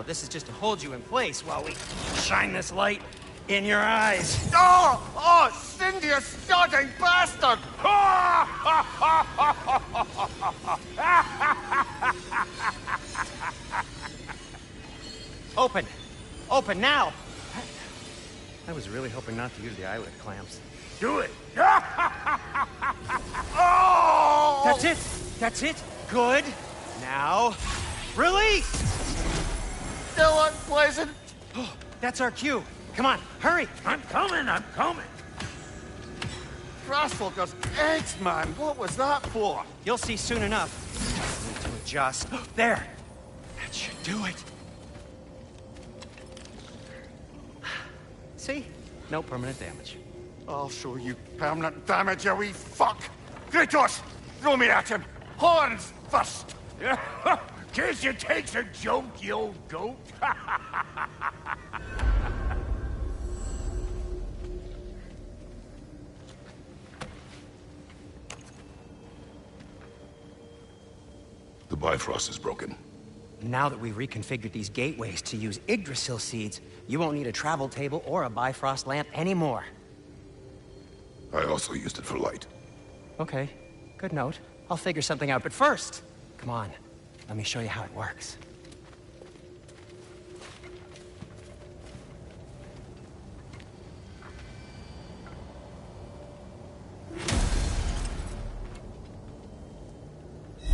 This is just to hold you in place while we shine this light in your eyes. Oh, Cindy, you sodding bastard! Open! Open now! I was really hoping not to use the eyelid clamps. Do it. Oh! That's it! That's it! Good! Now, release! Still unpleasant. That's our cue. Come on, hurry! I'm coming. Frostwalker's eggs, man. What was that for? You'll see soon enough. Need to adjust. There! That should do it. See? No permanent damage. I'll show you permanent damage, you wee fuck! Kratos! Throw me at him! Horns first! Guess you takes a joke, you old goat. The Bifrost is broken. Now that we've reconfigured these gateways to use Yggdrasil seeds, you won't need a travel table or a Bifrost lamp anymore. I also used it for light. Okay, good note. I'll figure something out, but first, come on, let me show you how it works.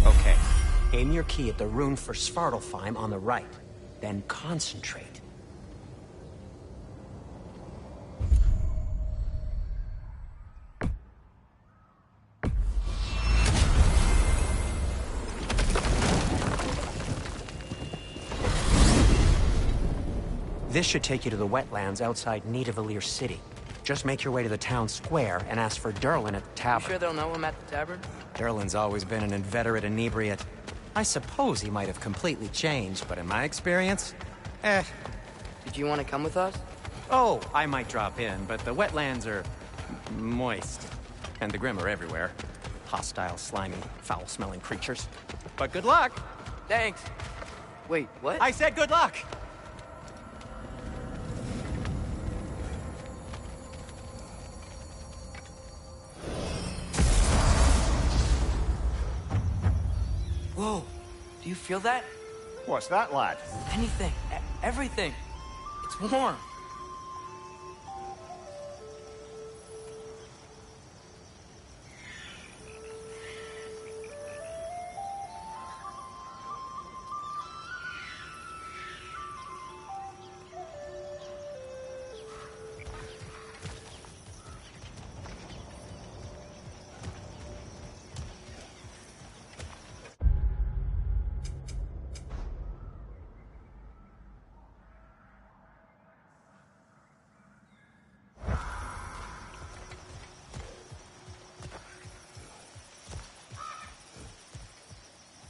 Okay, aim your key at the rune for Svartalfheim on the right, then concentrate. This should take you to the wetlands outside Nidavellir City. Just make your way to the town square and ask for Durlin at the You tavern. sure they'll know him at the tavern? Durlin's always been an inveterate inebriate. I suppose he might have completely changed, but in my experience, Did you want to come with us? Oh, I might drop in, but the wetlands are moist. And the Grim are everywhere. Hostile, slimy, foul-smelling creatures. But good luck! Thanks. Wait, what? I said good luck! Whoa, do you feel that? What's that, lad? Anything, everything. It's warm.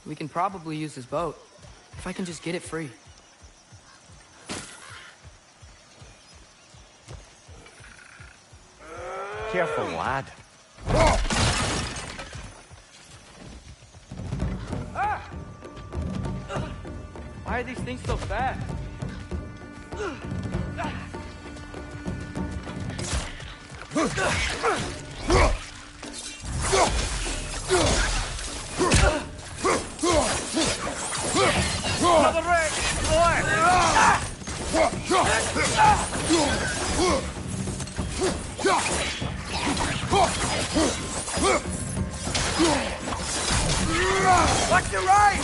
We can probably use this boat, if I can just get it free. Careful, lad. Why are these things so fast? Another wreck! Watch your right!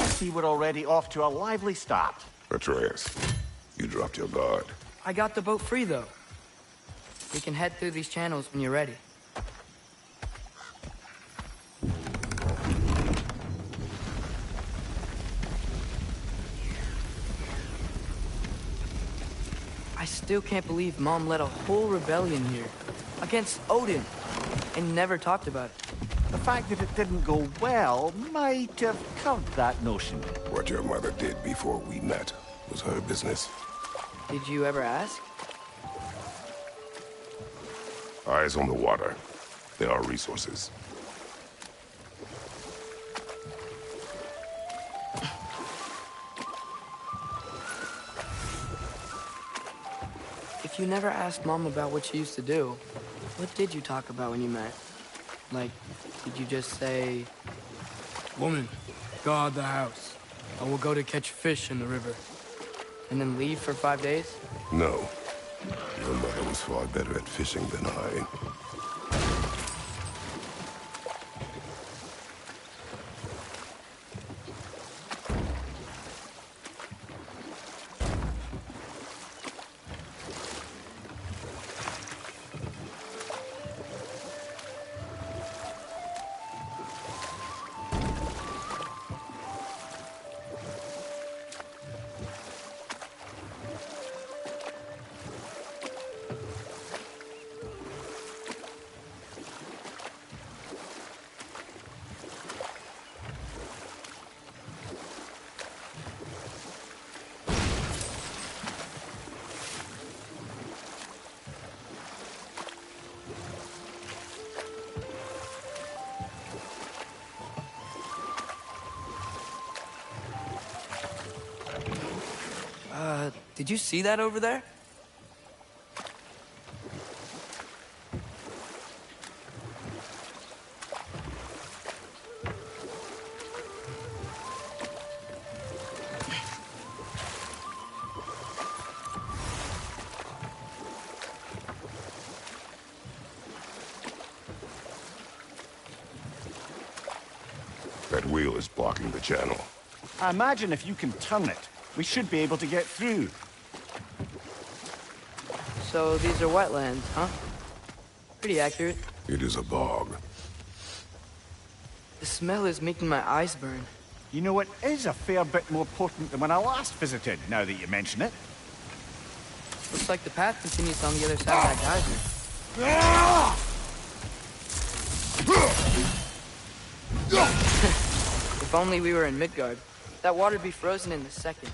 I see we're already off to a lively start. Atreus, you dropped your guard. I got the boat free, though. We can head through these channels when you're ready. I still can't believe Mom led a whole rebellion here. Against Odin. And never talked about it. The fact that it didn't go well might have curbed that notion. What your mother did before we met was her business. Did you ever ask? Eyes on the water. There are resources. If you never asked Mom about what she used to do, what did you talk about when you met? Like, did you just say... Woman, guard the house. I will go to catch fish in the river. And then leave for 5 days? No. Your mother was far better at fishing than I. Did you see that over there? That wheel is blocking the channel. I imagine if you can turn it, we should be able to get through. So these are wetlands, huh? Pretty accurate. It is a bog. The smell is making my eyes burn. You know, it is a fair bit more potent than when I last visited, now that you mention it. Looks like the path continues on the other side of that geyser. If only we were in Midgard. That water'd be frozen in a second.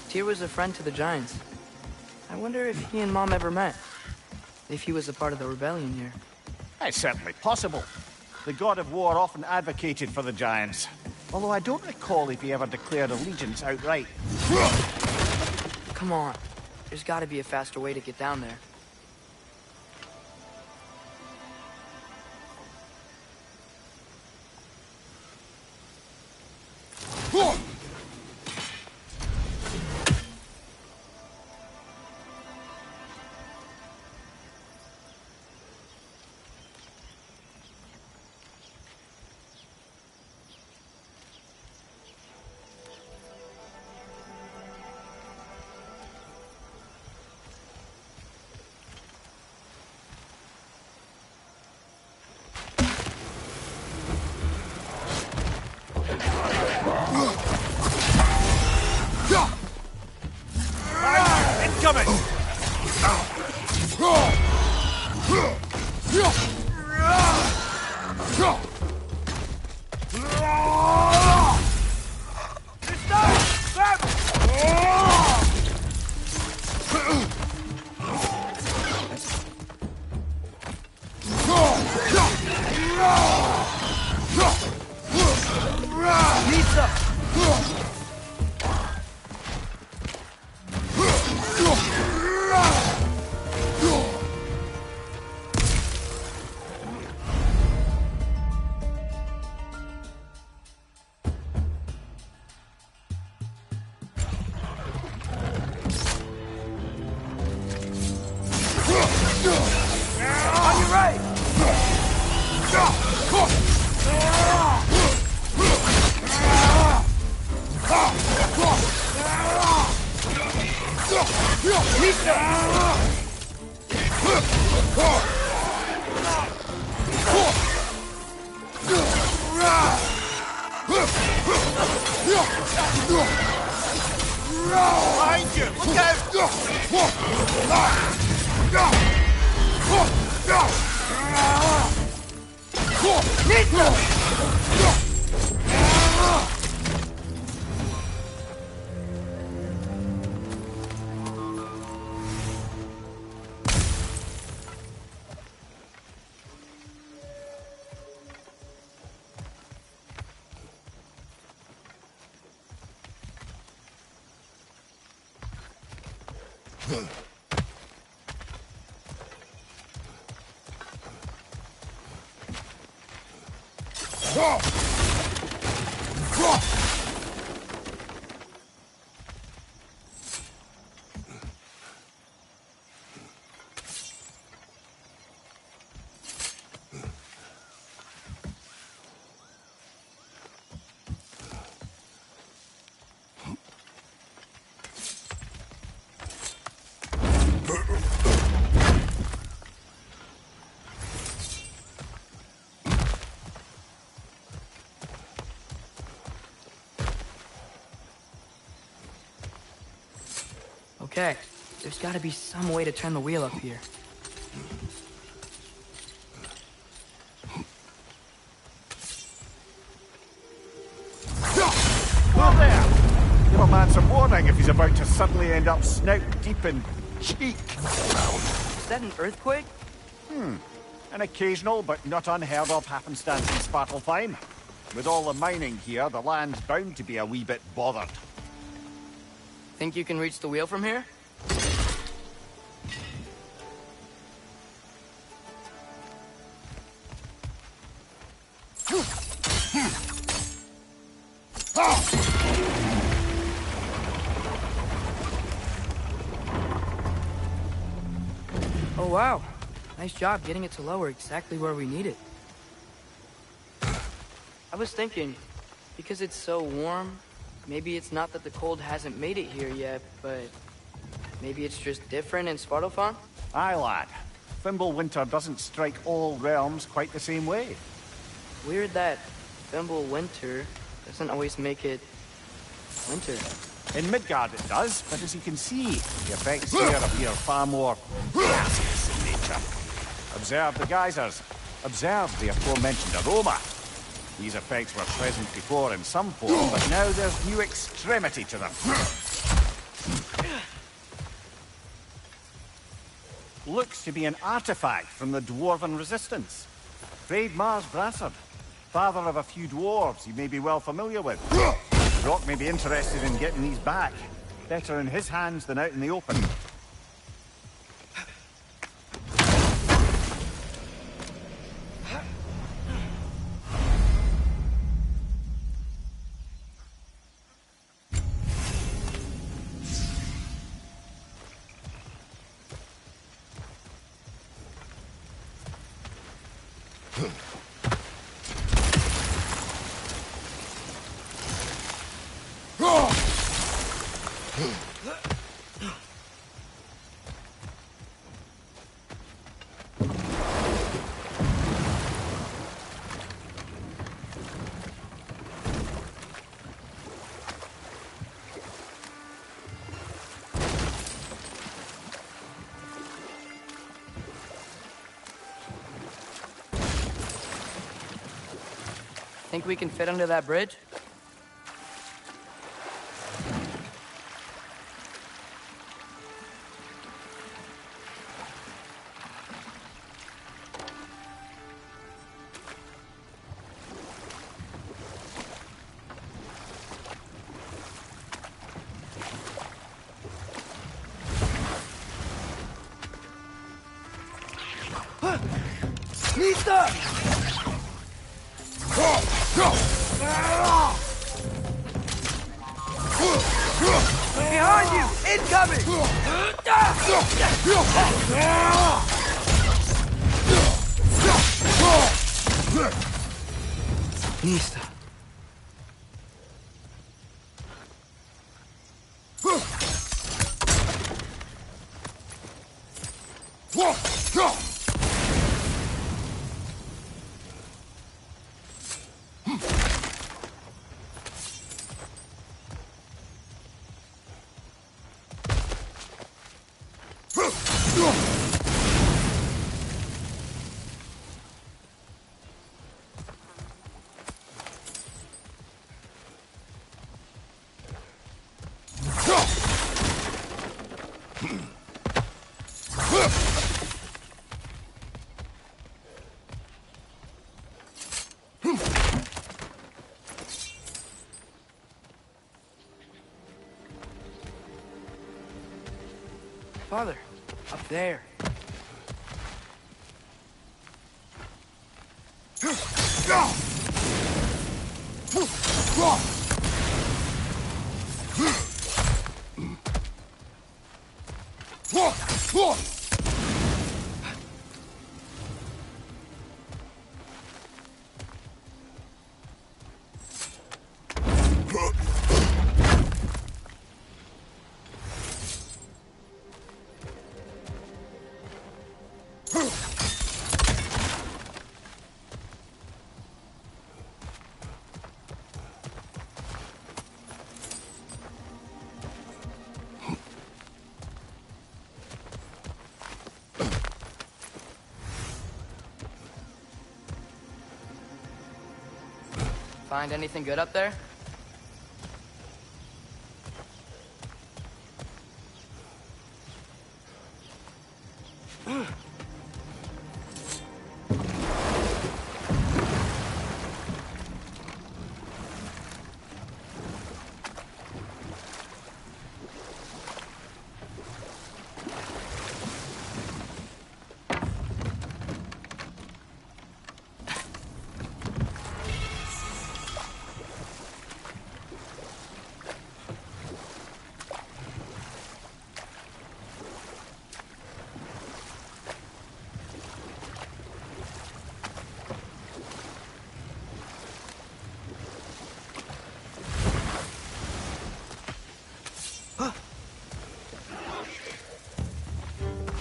Tyr was a friend to the Giants. I wonder if he and Mom ever met. If he was a part of the rebellion here. It's certainly possible. The god of war often advocated for the Giants. Although I don't recall if he ever declared allegiance outright. Come on. There's gotta be a faster way to get down there. Behind you! Look Okay, there's gotta be some way to turn the wheel up here. Oh, there! Give a man some warning if he's about to suddenly end up snout deep in cheek. Is that an earthquake? An occasional but not unheard of happenstance in Svartalfheim. With all the mining here, the land's bound to be a wee bit bothered. Think you can reach the wheel from here? Oh wow, nice job getting it to lower exactly where we need it. I was thinking, because it's so warm, maybe it's not that the cold hasn't made it here yet, but maybe it's just different in Svartalfheim? Aye, lad. Fimbulwinter doesn't strike all realms quite the same way. Weird that Fimbulwinter doesn't always make it winter. In Midgard it does, but as you can see, the effects here appear far more gaseous in nature. Observe the geysers. Observe the aforementioned aroma. These effects were present before in some form, but now there's new extremity to them. Looks to be an artifact from the Dwarven Resistance. Freyd Mars Brassard, father of a few dwarves you may be well familiar with. Rock may be interested in getting these back. Better in his hands than out in the open. Think we can fit under that bridge? Behind you! Incoming! Nista. Father, up there. Find anything good up there?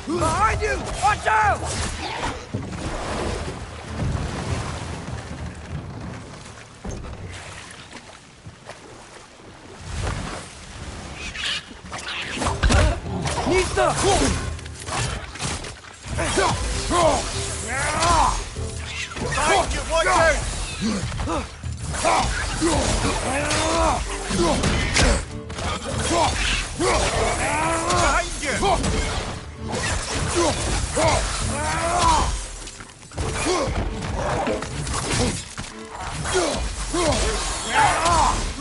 Behind you! Watch out! Nista! Behind you, watch out! Behind you!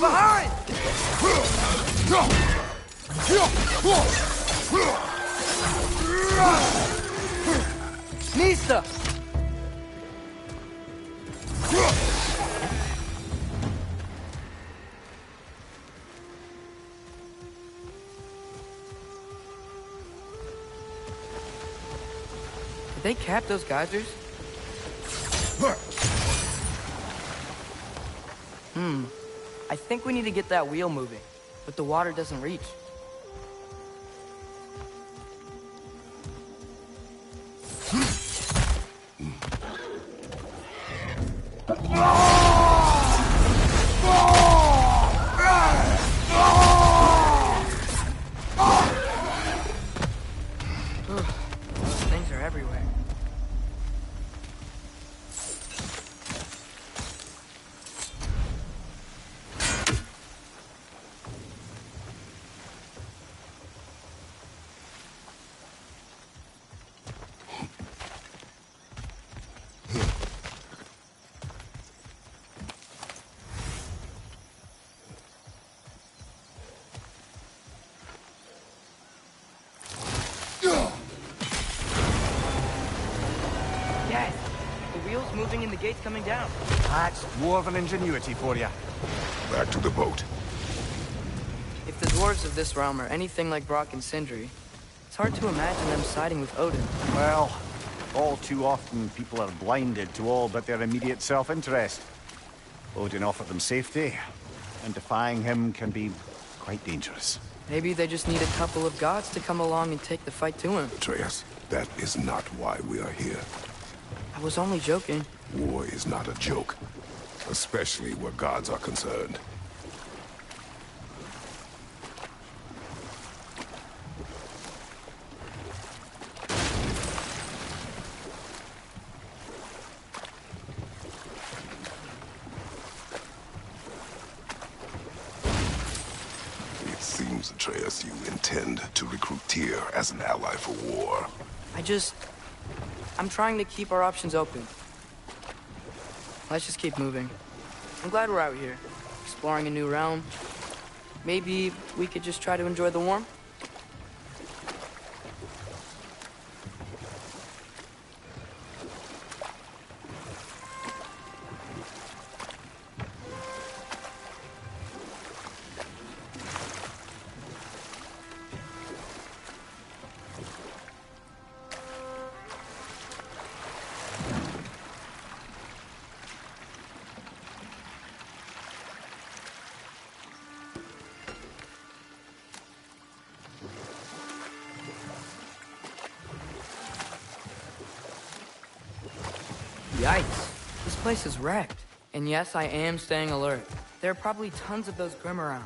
Behind! Nista! Did they cap those geysers? I think we need to get that wheel moving, but the water doesn't reach. Things are everywhere. Yes, the wheel's moving and the gate's coming down. That's dwarven ingenuity for you. Back to the boat. If the dwarves of this realm are anything like Brock and Sindri, it's hard to imagine them siding with Odin. Well, all too often people are blinded to all but their immediate self-interest. Odin offered them safety, and defying him can be quite dangerous. Maybe they just need a couple of gods to come along and take the fight to him. Atreus, that is not why we are here. I was only joking. War is not a joke, especially where gods are concerned. It seems, Atreus, you intend to recruit Tyr as an ally for war. I'm trying to keep our options open. Let's just keep moving. I'm glad we're out here, exploring a new realm. Maybe we could just try to enjoy the warmth? Yikes. This place is wrecked. And yes, I am staying alert. There are probably tons of those Grim around.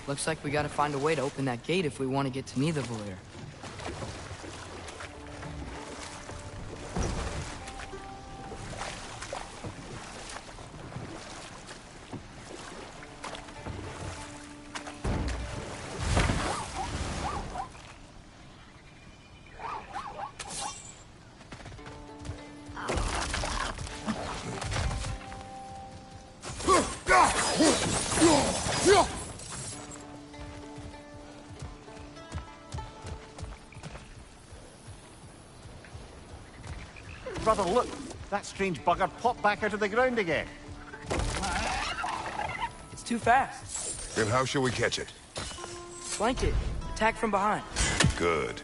Looks like we gotta find a way to open that gate if we want to get to Nidavellir. Brother, look! That strange bugger popped back out of the ground again. It's too fast. Then how shall we catch it? Flank it. Attack from behind. Good.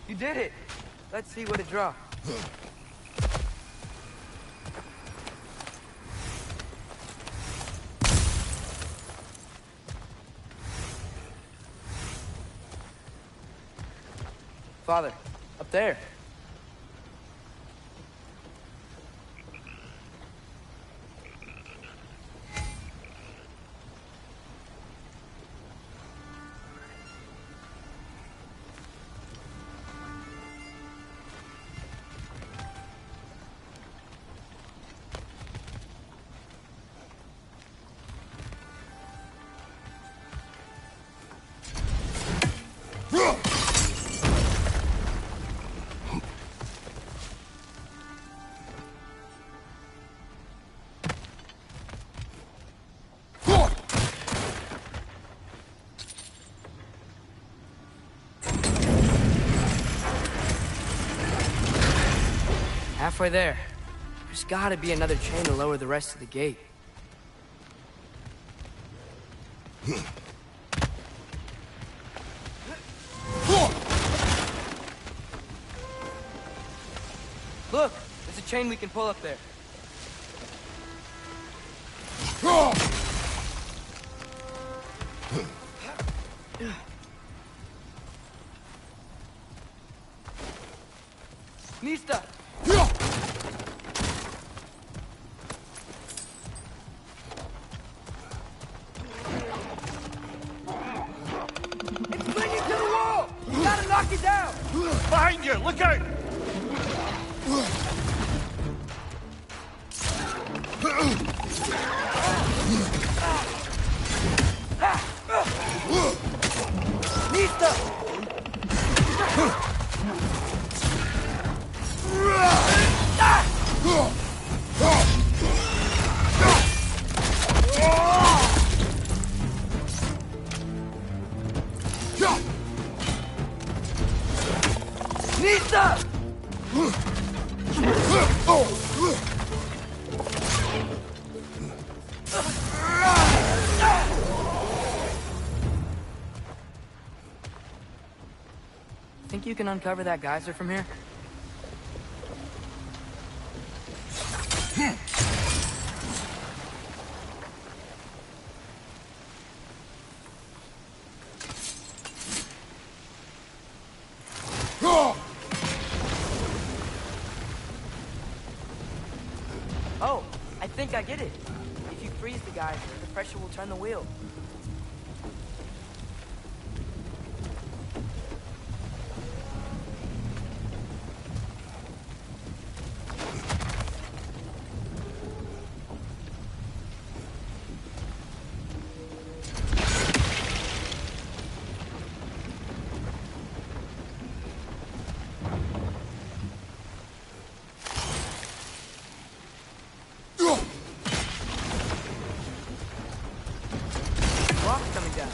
You did it! Let's see what it draws. Father, up there. Halfway there. There's gotta be another chain to lower the rest of the gate. Look! There's a chain we can pull up there. Nista! It's clinging to the wall! You gotta knock it down! Behind you! Look out! Nista! Nista! Think you can uncover that geyser from here? Oh, I think I get it. If you freeze the geyser, the pressure will turn the wheel. Rock's coming down.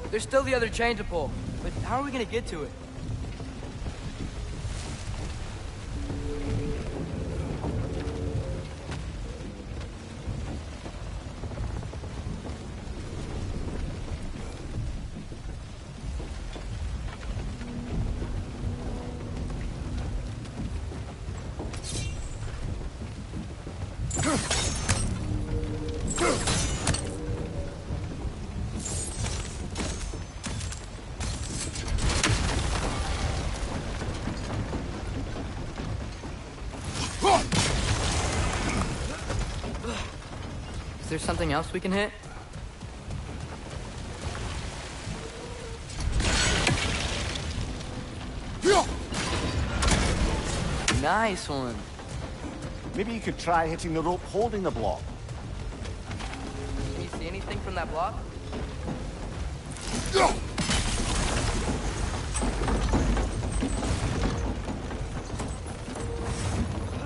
There's still the other chain to pull, but how are we gonna get to it? there something else we can hit? Nice one. Maybe you could try hitting the rope holding the block. Can you see anything from that block?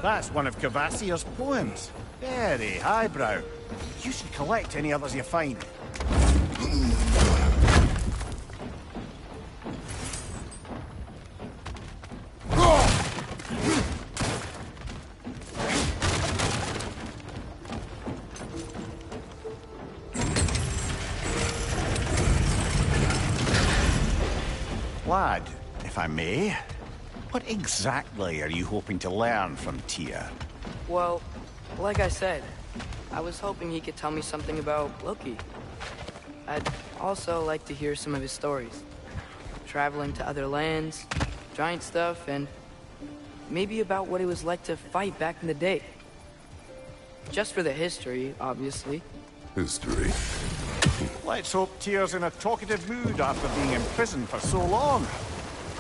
That's one of Cavassier's poems. Very highbrow. You should collect any others you find. Lad, if I may, what exactly are you hoping to learn from Tyr? Well, like I said, I was hoping he could tell me something about Loki. I'd also like to hear some of his stories. Traveling to other lands, giant stuff, and maybe about what it was like to fight back in the day. Just for the history, obviously. History. Let's hope Tyr's in a talkative mood after being imprisoned for so long.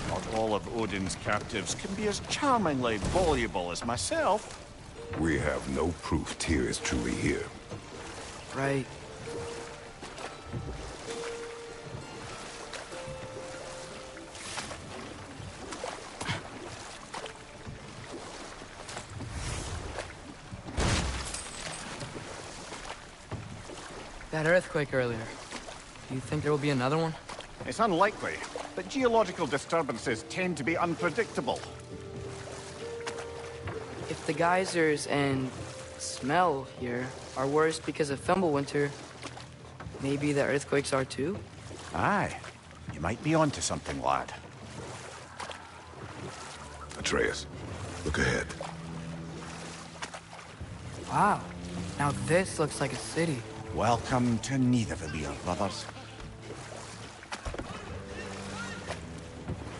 Not all of Odin's captives can be as charmingly voluble as myself. We have no proof Tyr is truly here. Right. That earthquake earlier. Do you think there will be another one? It's unlikely, but geological disturbances tend to be unpredictable. If the geysers and smell here are worse because of Fimbulwinter, maybe the earthquakes are too? Aye. You might be onto something, lad. Atreus, look ahead. Wow. Now this looks like a city. Welcome to Nidavellir, brothers.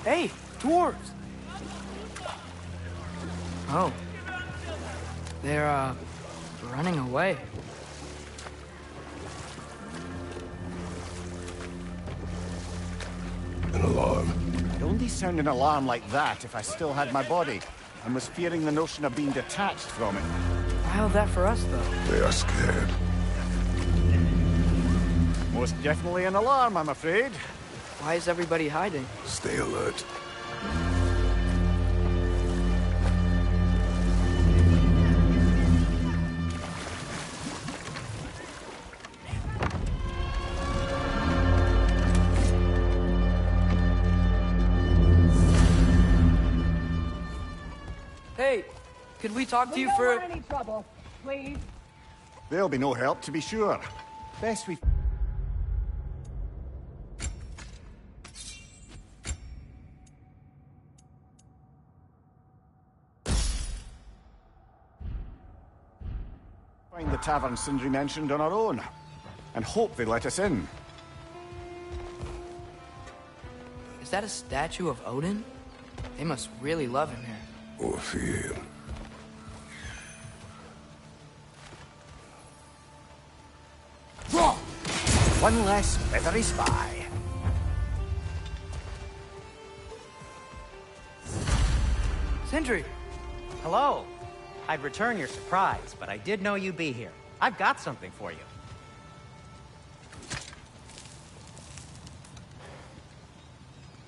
Hey, dwarves! Oh. They're, running away. An alarm. I'd only sound an alarm like that if I still had my body, and was fearing the notion of being detached from it. How's that for us, though? They are scared. Most definitely an alarm, I'm afraid. Why is everybody hiding? Stay alert. Hey, could we talk to you for... any trouble, please. There'll be no help, to be sure. Best we... find the tavern Sindri mentioned on our own, and hope they let us in. Is that a statue of Odin? They must really love him here. Or fear him. One less feathery spy. Sindri! Hello. I'd return your surprise, but I did know you'd be here. I've got something for you.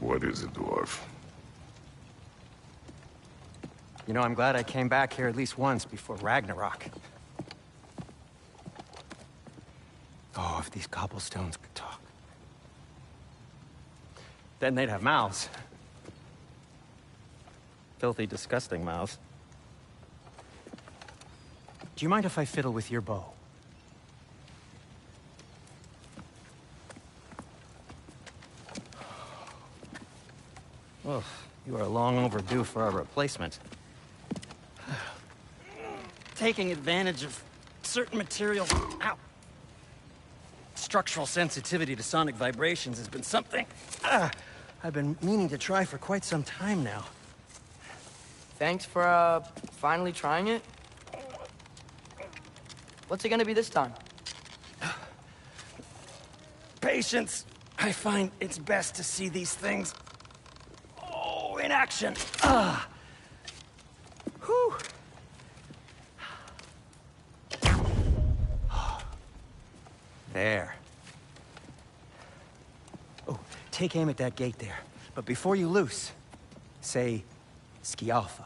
What is it, dwarf? You know, I'm glad I came back here at least once before Ragnarok. Oh, if these cobblestones could talk. Then they'd have mouths. Filthy, disgusting mouths. Do you mind if I fiddle with your bow? Well, you are long overdue for a replacement. Taking advantage of certain materials. Ow! Structural sensitivity to sonic vibrations has been something I've been meaning to try for quite some time now. Thanks for, finally trying it. What's it gonna be this time? patience, I find it's best to see these things, in action. Whew. There. Oh, take aim at that gate there. But before you loose, say, Skialfa.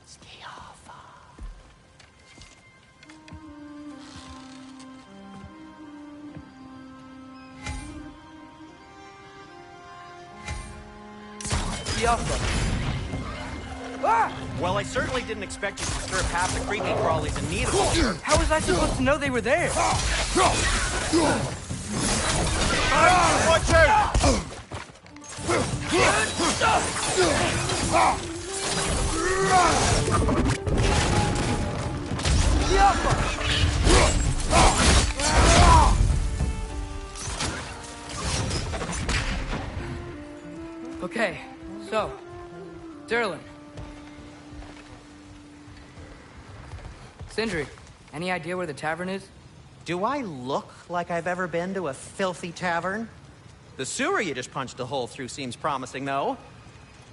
Skialfa. Skialfa. Ah! Well, I certainly didn't expect you to disturb half the creepy crawlies in need of water. How was I supposed to know they were there? Watch out! Okay, so, Durlin. Sindri, any idea where the tavern is? Do I look like I've ever been to a filthy tavern? The sewer you just punched a hole through seems promising, though.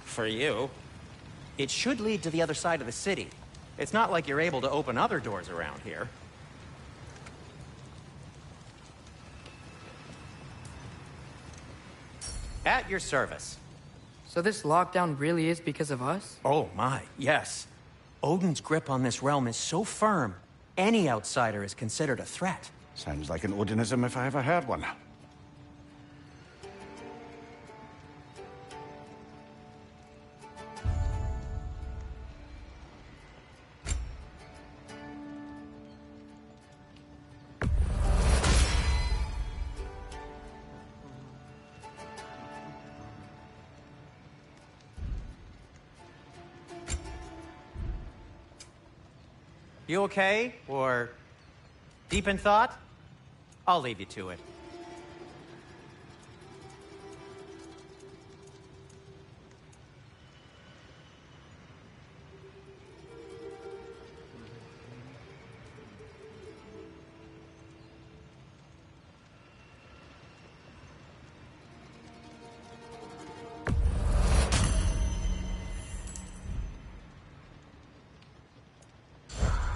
For you. It should lead to the other side of the city. It's not like you're able to open other doors around here. At your service. So this lockdown really is because of us? Oh my, yes. Odin's grip on this realm is so firm, any outsider is considered a threat. Sounds like an Odinism if I ever heard one. You okay? Or deep in thought? I'll leave you to it.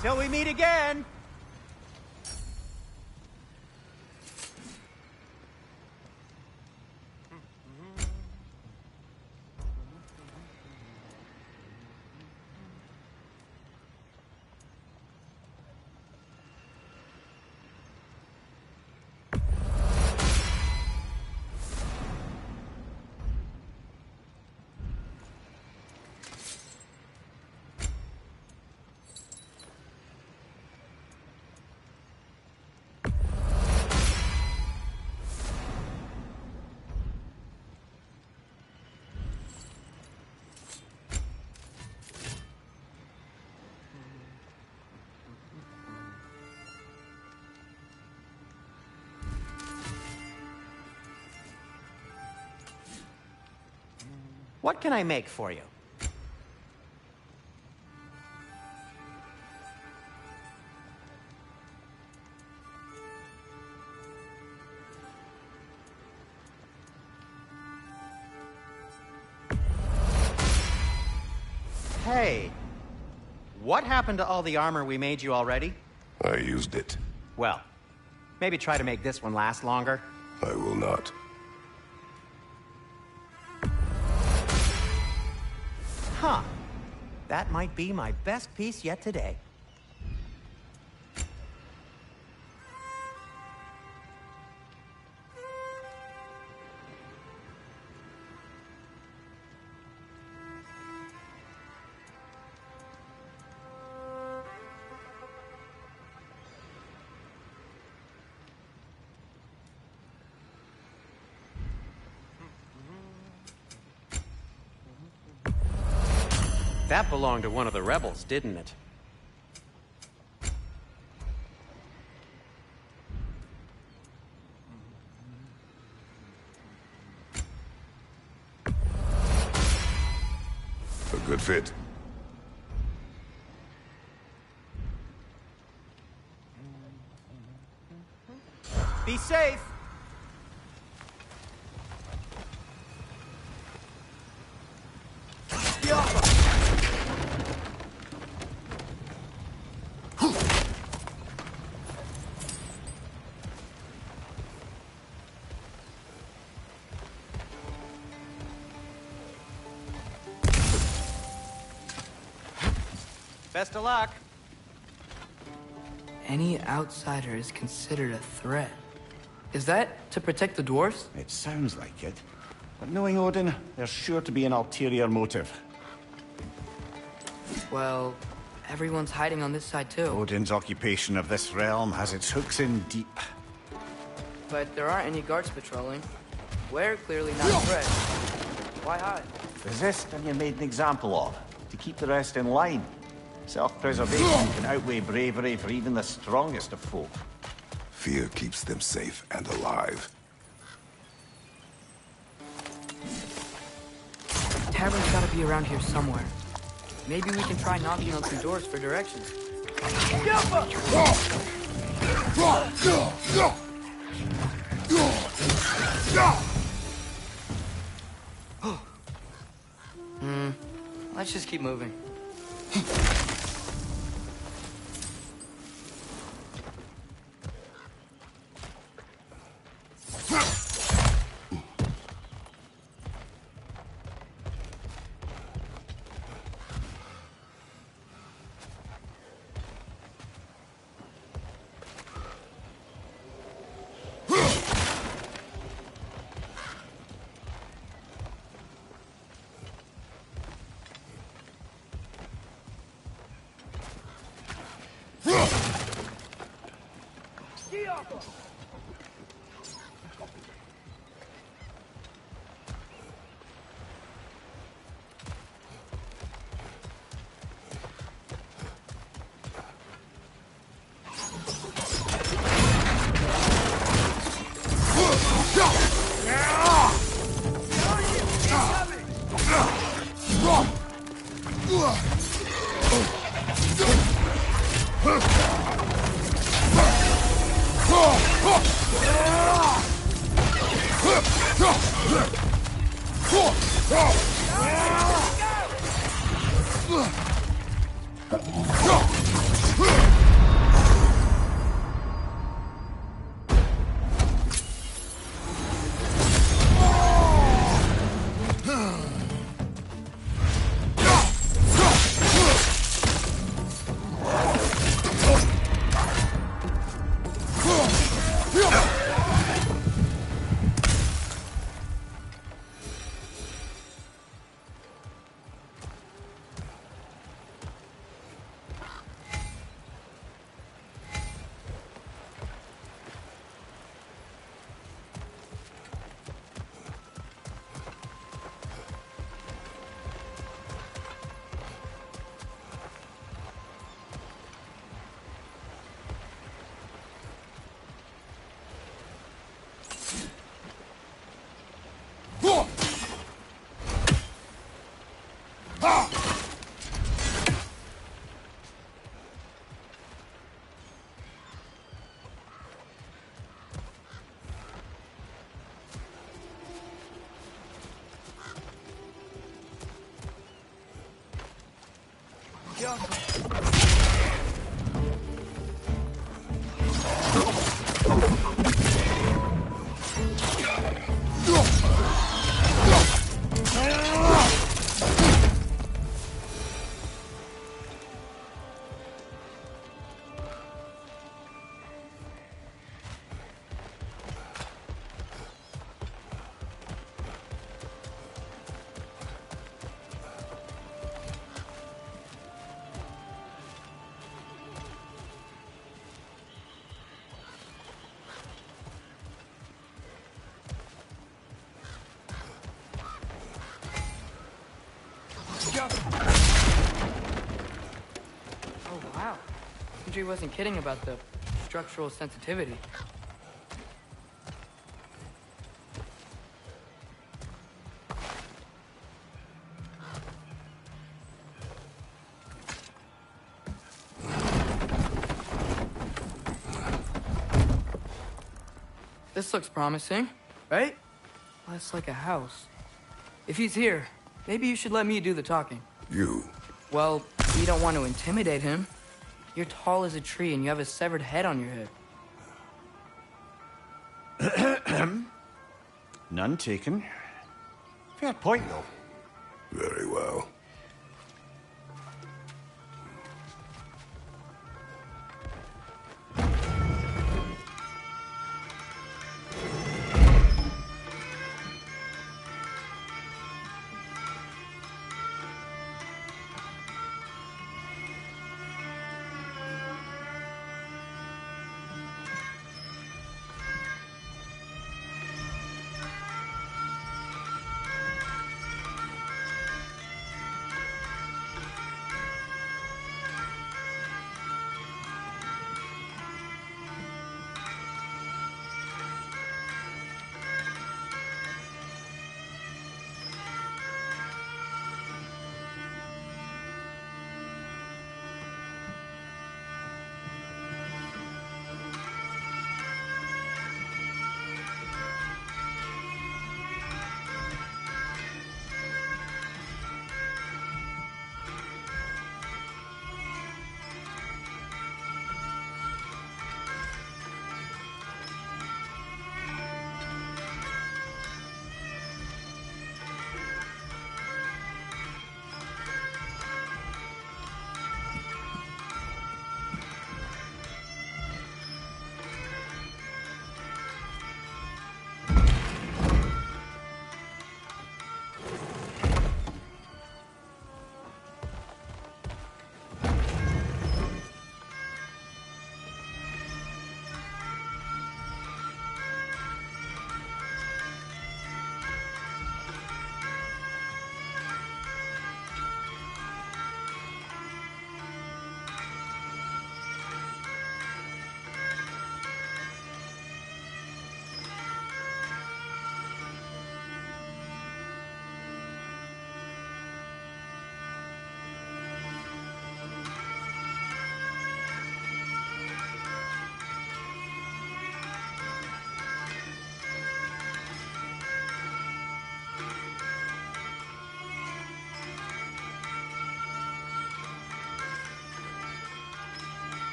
Till we meet again! What can I make for you? Hey, what happened to all the armor we made you already? I used it. Well, maybe try to make this one last longer. I will not. Huh. That might be my best piece yet today. That belonged to one of the rebels, didn't it? A good fit. be safe. Best of luck. Any outsider is considered a threat. Is that to protect the dwarfs? It sounds like it. But knowing Odin, there's sure to be an ulterior motive. Well, everyone's hiding on this side too. Odin's occupation of this realm has its hooks in deep. But there aren't any guards patrolling. We're clearly not a threat. Why hide? Resist and you're made an example of, to keep the rest in line. Self-preservation can outweigh bravery for even the strongest of folk. Fear keeps them safe and alive. Tavern's gotta be around here somewhere. Maybe we can try knocking on some doors for directions. Let's just keep moving. Oh, wow. Sindri wasn't kidding about the structural sensitivity. This looks promising, right? Less like a house. If he's here, maybe you should let me do the talking. You? Well, you don't want to intimidate him. You're tall as a tree and you have a severed head on your head. None taken. Fair point, though. Very well.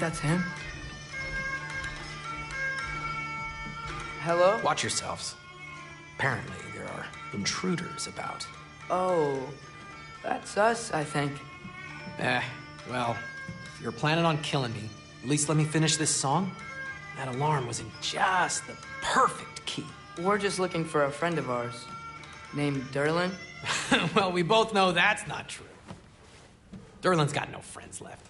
think that's him? Hello? Watch yourselves. Apparently, there are intruders about. Oh, that's us, I think. Well, if you're planning on killing me, at least let me finish this song. That alarm was in just the perfect key. We're just looking for a friend of ours, named Derlin. Well, we both know that's not true. Derlin's got no friends left.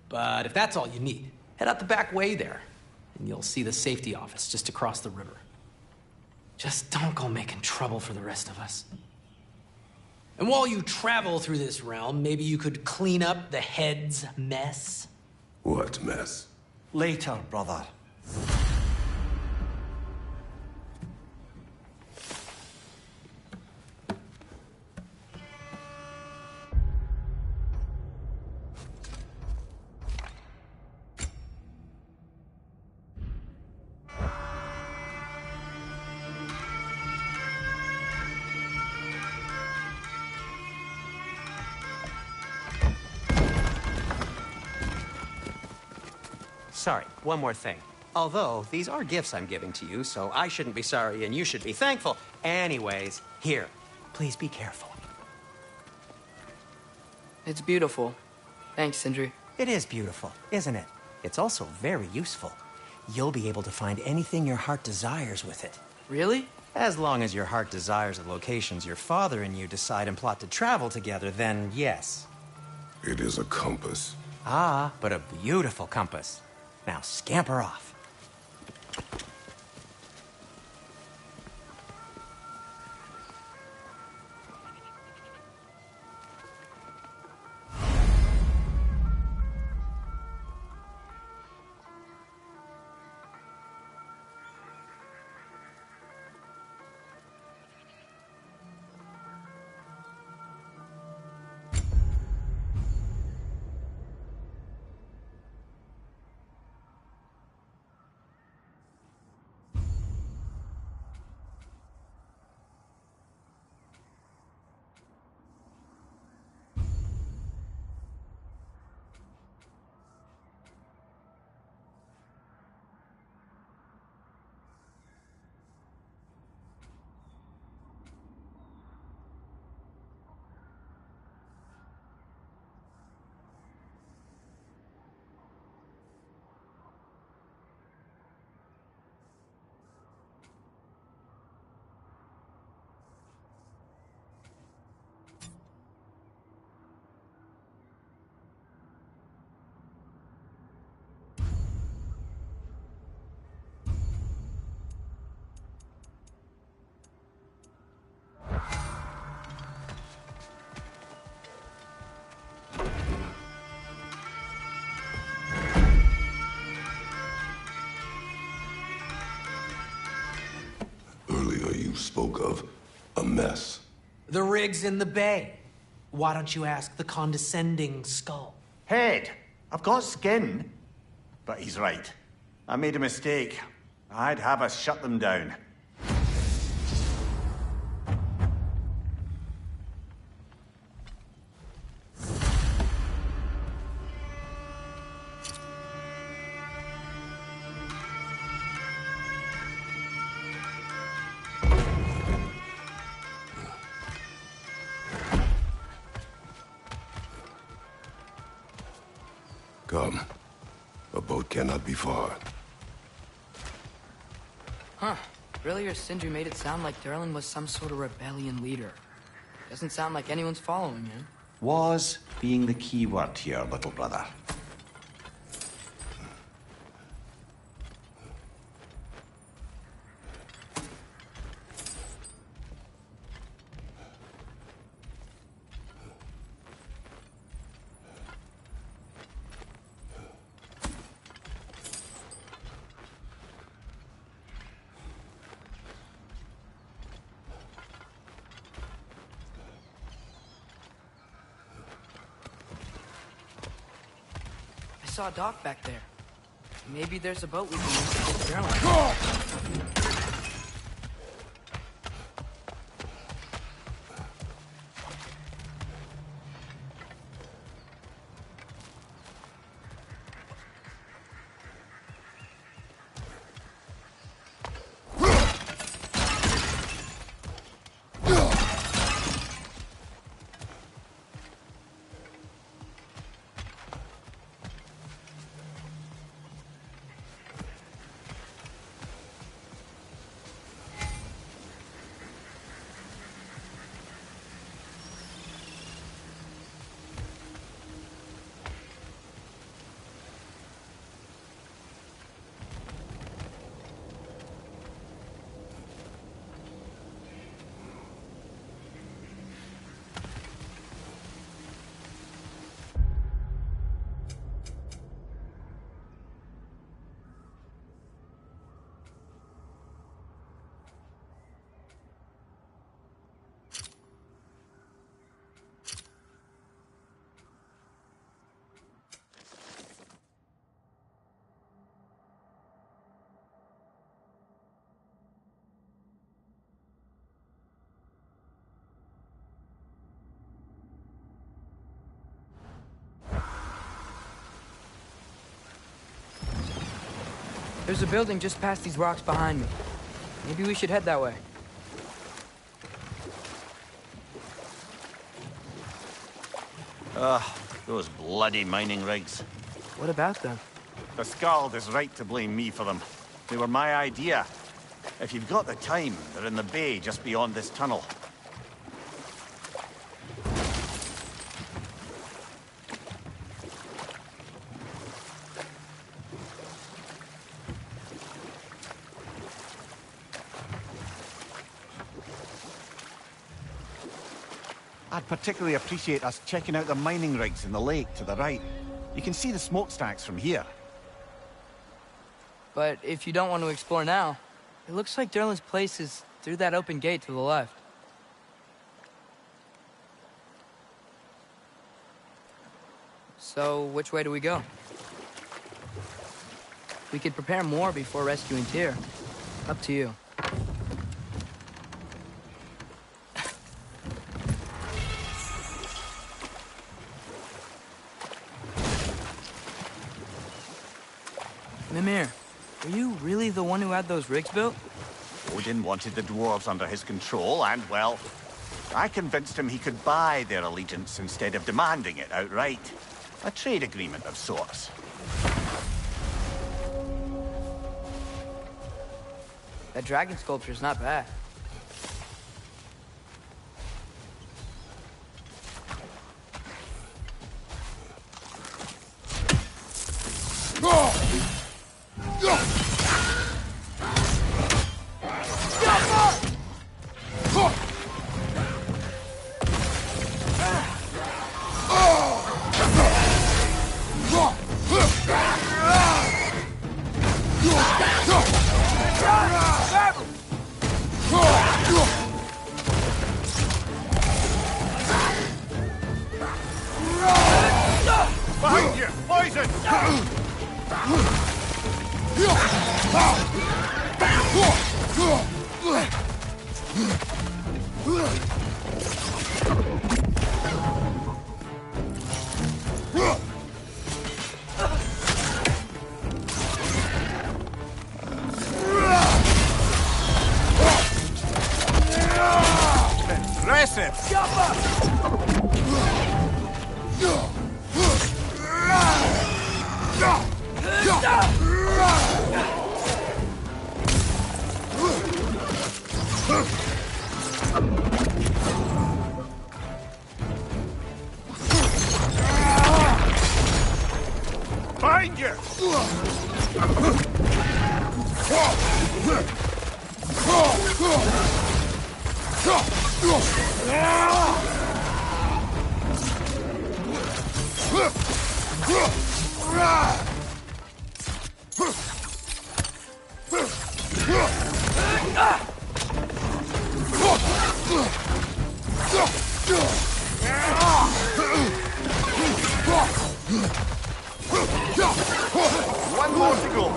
But if that's all you need, head out the back way there, and you'll see the safety office just across the river. Just don't go making trouble for the rest of us. And while you travel through this realm, maybe you could clean up the head's mess? What mess? Later, brother. Sorry, one more thing. Although, these are gifts I'm giving to you, so I shouldn't be sorry and you should be thankful. Anyways, here, please be careful. It's beautiful. Thanks, Sindri. It is beautiful, isn't it? It's also very useful. You'll be able to find anything your heart desires with it. Really? As long as your heart desires the locations your father and you decide and plot to travel together, then yes. It is a compass. Ah, but a beautiful compass. Now scamper off. Earlier you spoke of a mess. The rig's in the bay. Why don't you ask the condescending skull? Head, I've got skin. But he's right. I made a mistake. I'd have us shut them down. Come. A boat cannot be far. Huh. Earlier, Sindri made it sound like Derlin was some sort of rebellion leader. Doesn't sound like anyone's following him. Was being the key word here, little brother. I saw a dock back there. Maybe there's a boat we can use to get Derlin. There's a building just past these rocks behind me. Maybe we should head that way. Those bloody mining rigs. What about them? The Skald is right to blame me for them. They were my idea. If you've got the time, they're in the bay just beyond this tunnel. I'd particularly appreciate us checking out the mining rigs in the lake to the right. You can see the smokestacks from here. But if you don't want to explore now, it looks like Derlin's place is through that open gate to the left. So, which way do we go? We could prepare more before rescuing Tyr. Up to you. Mimir, were you really the one who had those rigs built? Odin wanted the dwarves under his control, and, well, I convinced him he could buy their allegiance instead of demanding it outright. A trade agreement of sorts. That dragon sculpture's not bad. Behind you! Poison! Impressive! Find you! One more to go.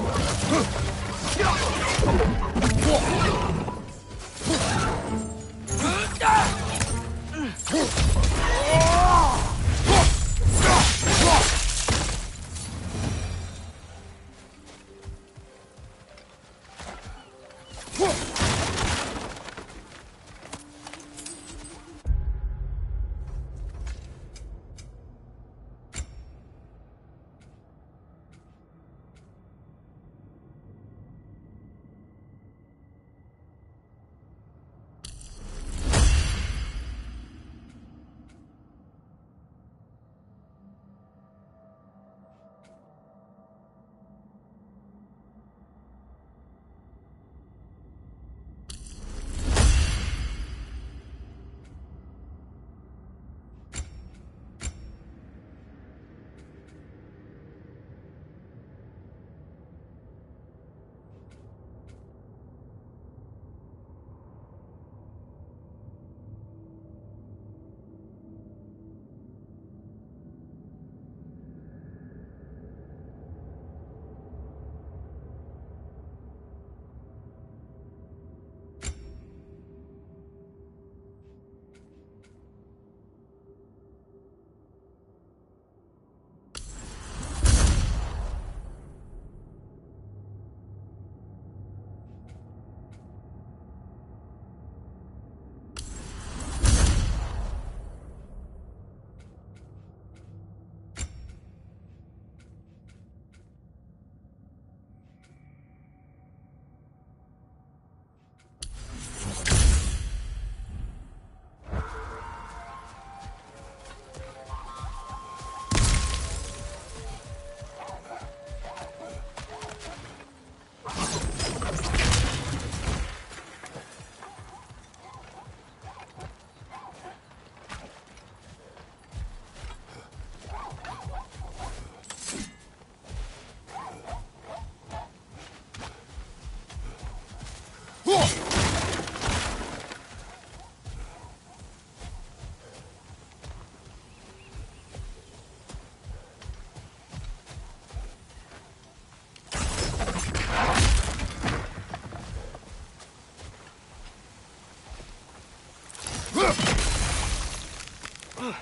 Not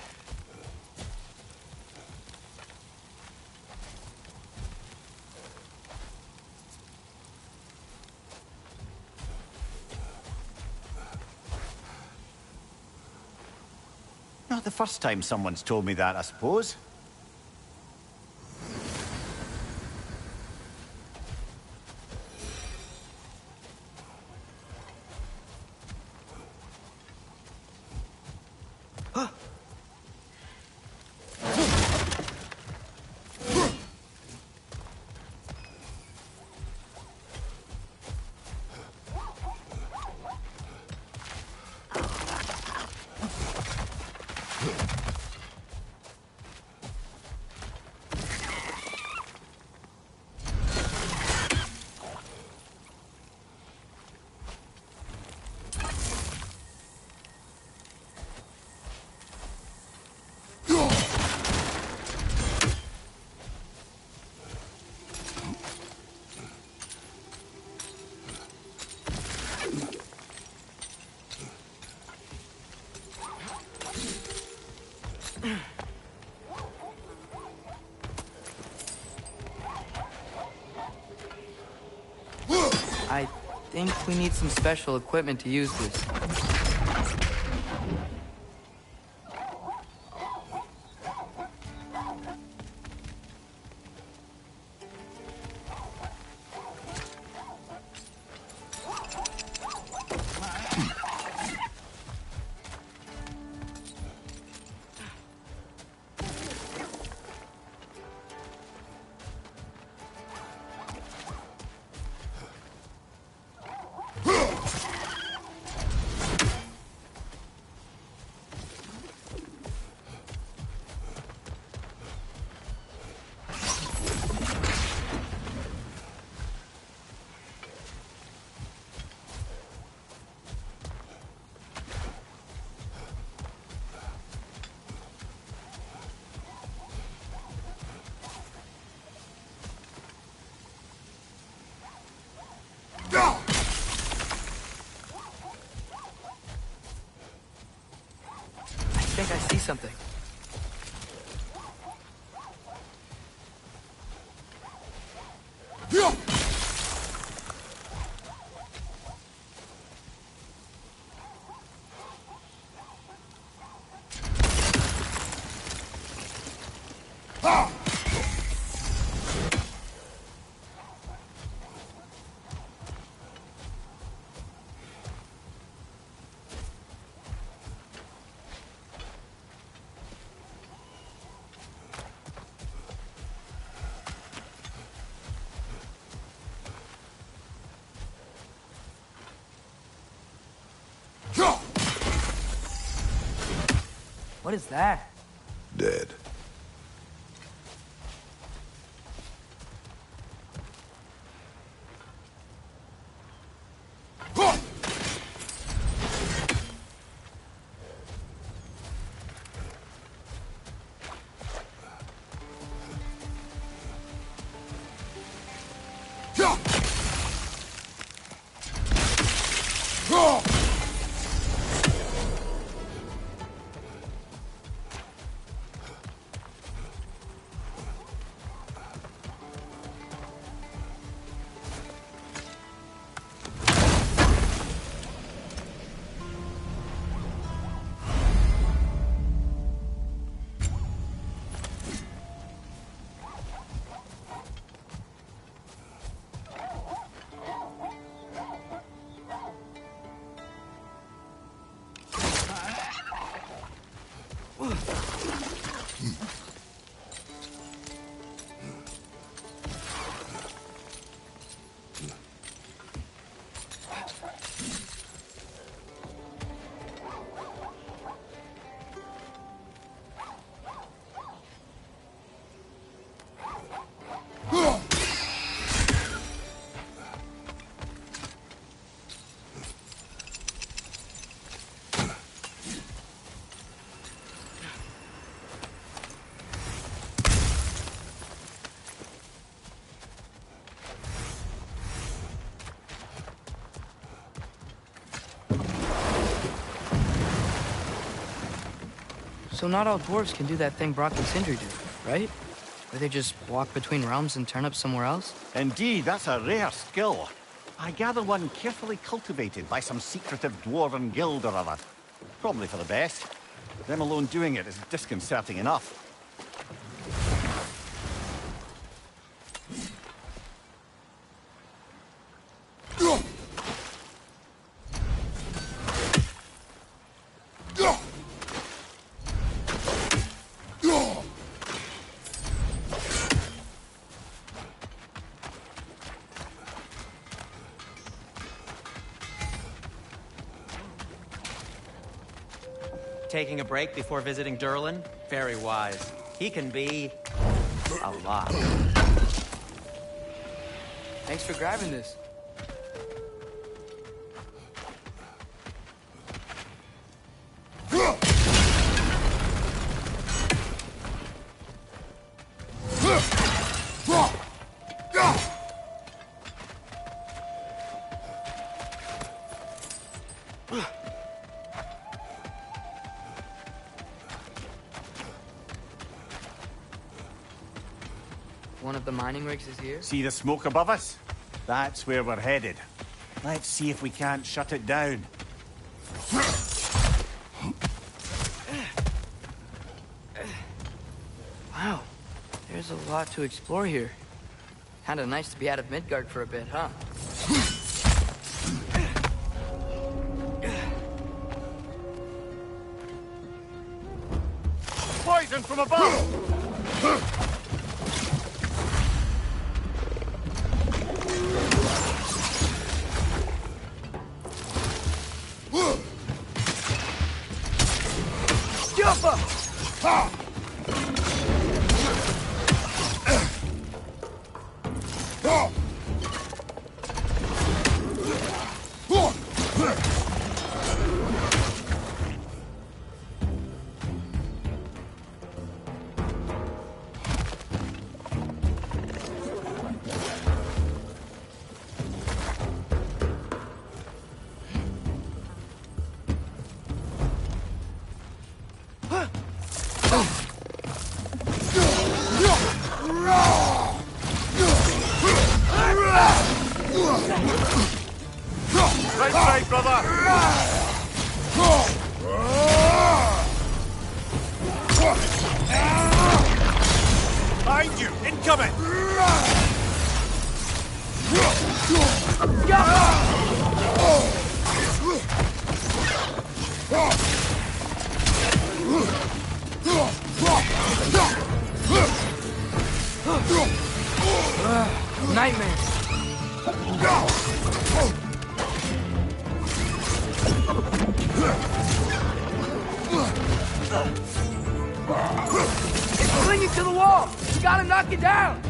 the first time someone's told me that, I suppose. I think we need some special equipment to use this. I think I see something. What is that? Dead. So not all dwarves can do that thing Brock and Sindri do, right? Where they just walk between realms and turn up somewhere else? Indeed, that's a rare skill. I gather one carefully cultivated by some secretive dwarven guild or other. Probably for the best. Them alone doing it is disconcerting enough. Taking a break before visiting Durlin? Very wise. He can be a lot. Thanks for grabbing this. One of the mining rigs is here? See the smoke above us? That's where we're headed. Let's see if we can't shut it down. Wow, there's a lot to explore here. Kinda nice to be out of Midgard for a bit, huh? Poison from above! Right side, brother! Behind you! Incoming! Nightmare! It's clinging to the wall! You gotta knock it down!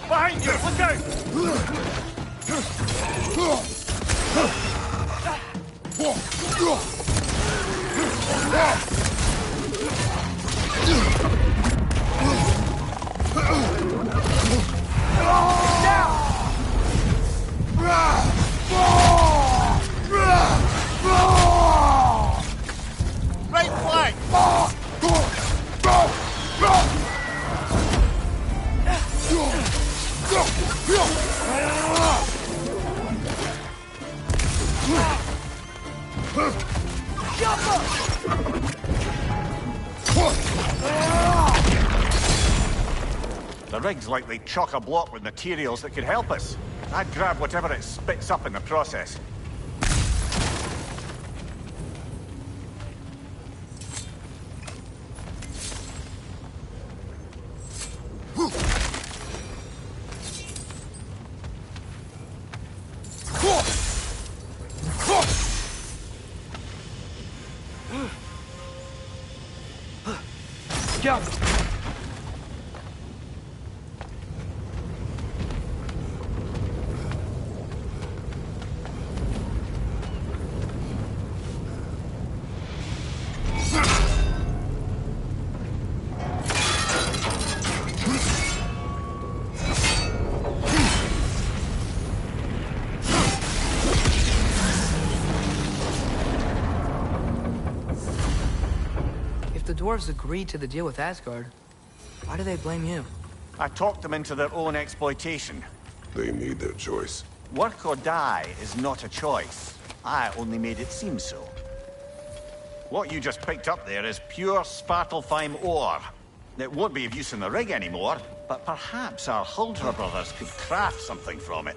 Behind you! Look out! Right flank! The rig's likely chock-a-block with materials that could help us. I'd grab whatever it spits up in the process. Jump! If the dwarves agreed to the deal with Asgard, why do they blame you? I talked them into their own exploitation. They made their choice. Work or die is not a choice. I only made it seem so. What you just picked up there is pure Svartalfheim ore. It won't be of use in the rig anymore, but perhaps our Huldra brothers could craft something from it.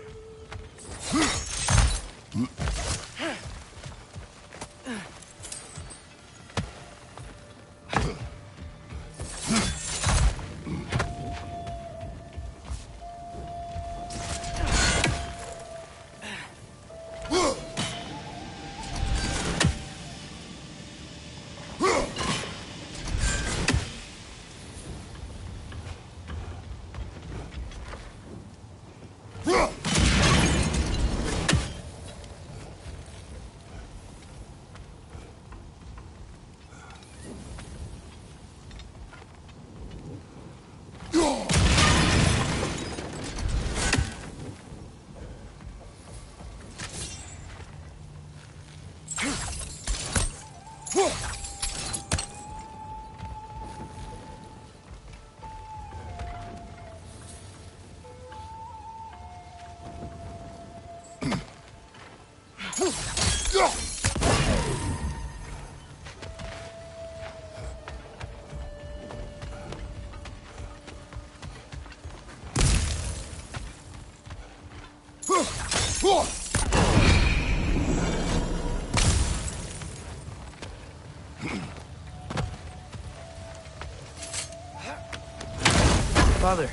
Father,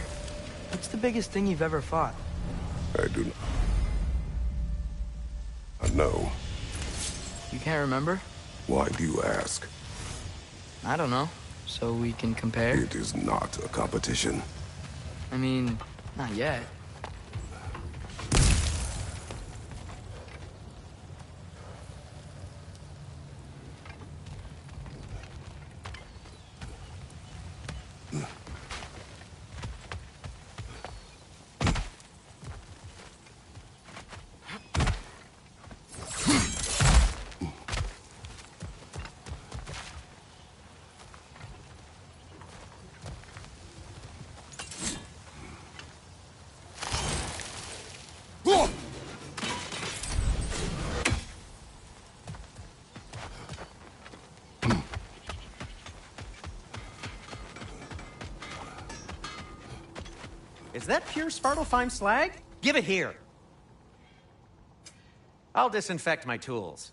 what's the biggest thing you've ever fought? I do not know. You can't remember? Why do you ask? I don't know. So we can compare? It is not a competition. I mean, not yet. Is that pure Svartalfheim slag? Give it here. I'll disinfect my tools.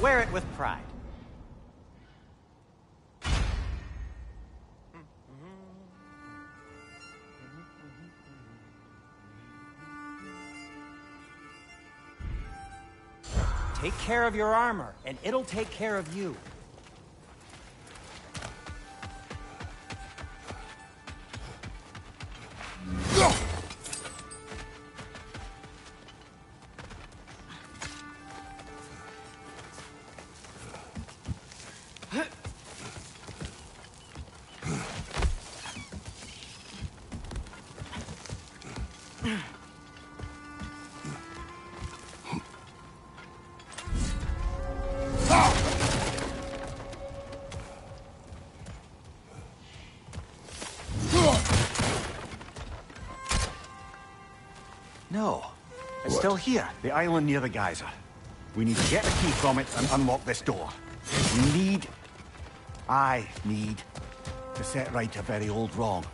Wear it with pride. Take care of your armor, and it'll take care of you. No. It's still here. The island near the geyser. We need to get the key from it and unlock this door. I need to set right a very old wrong.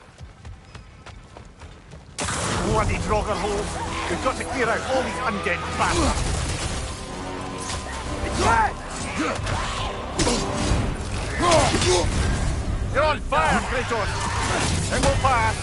Bloody Draugr holes. We've got to clear out all these undead bastards. You're on fire, Kratos! It won't pass!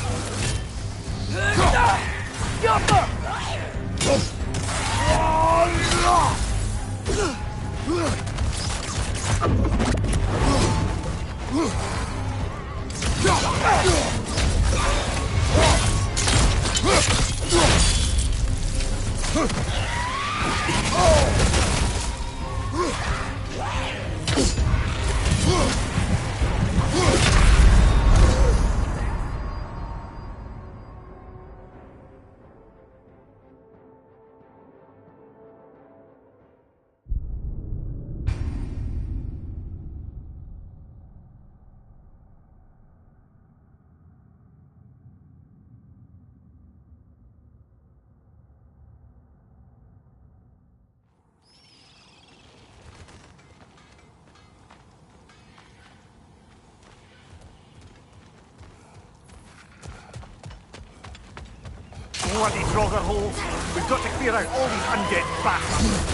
Bloody Draugr holes. We've got to clear out all these undead bastards.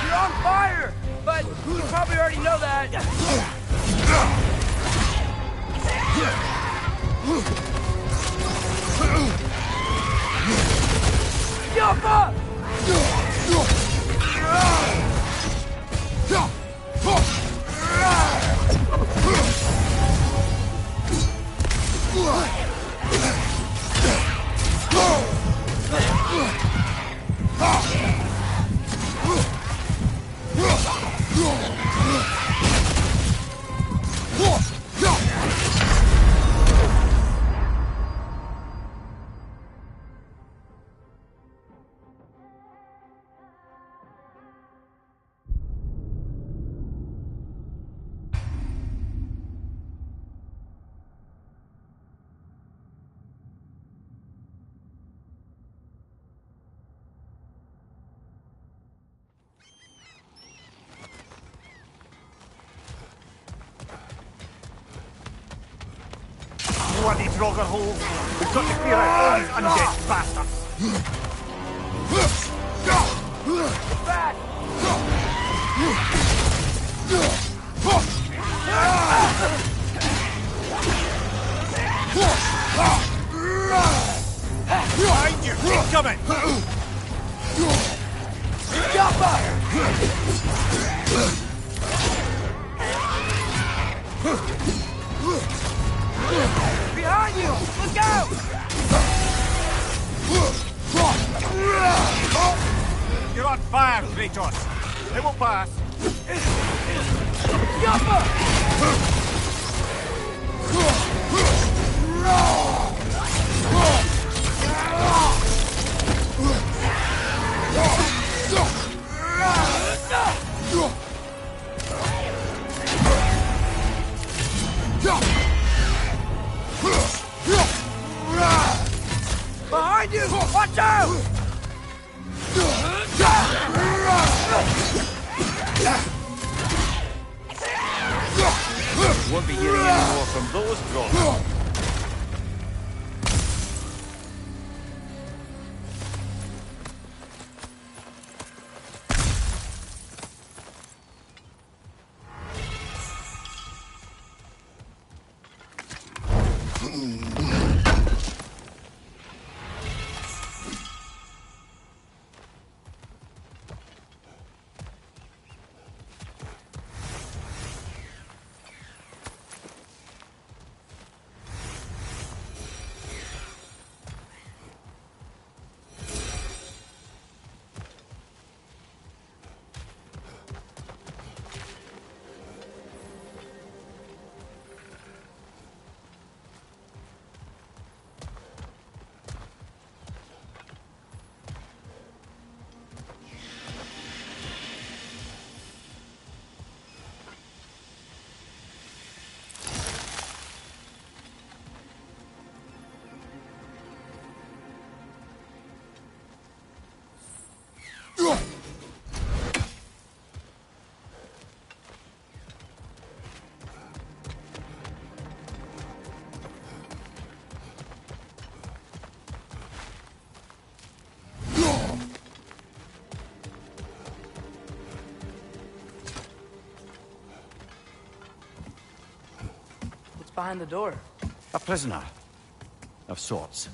You're on fire! But you probably already know that. Yappa! Bloody Draugr holes. We've got to clear out all these undead bastards. Back! Behind you! Keep coming! Yappa! Behind you! Look out! You're on fire, Kratos! It will pass! Yappa! Behind you! Watch out! Won't be hearing any more from those drones. What's behind the door? A prisoner. Of sorts.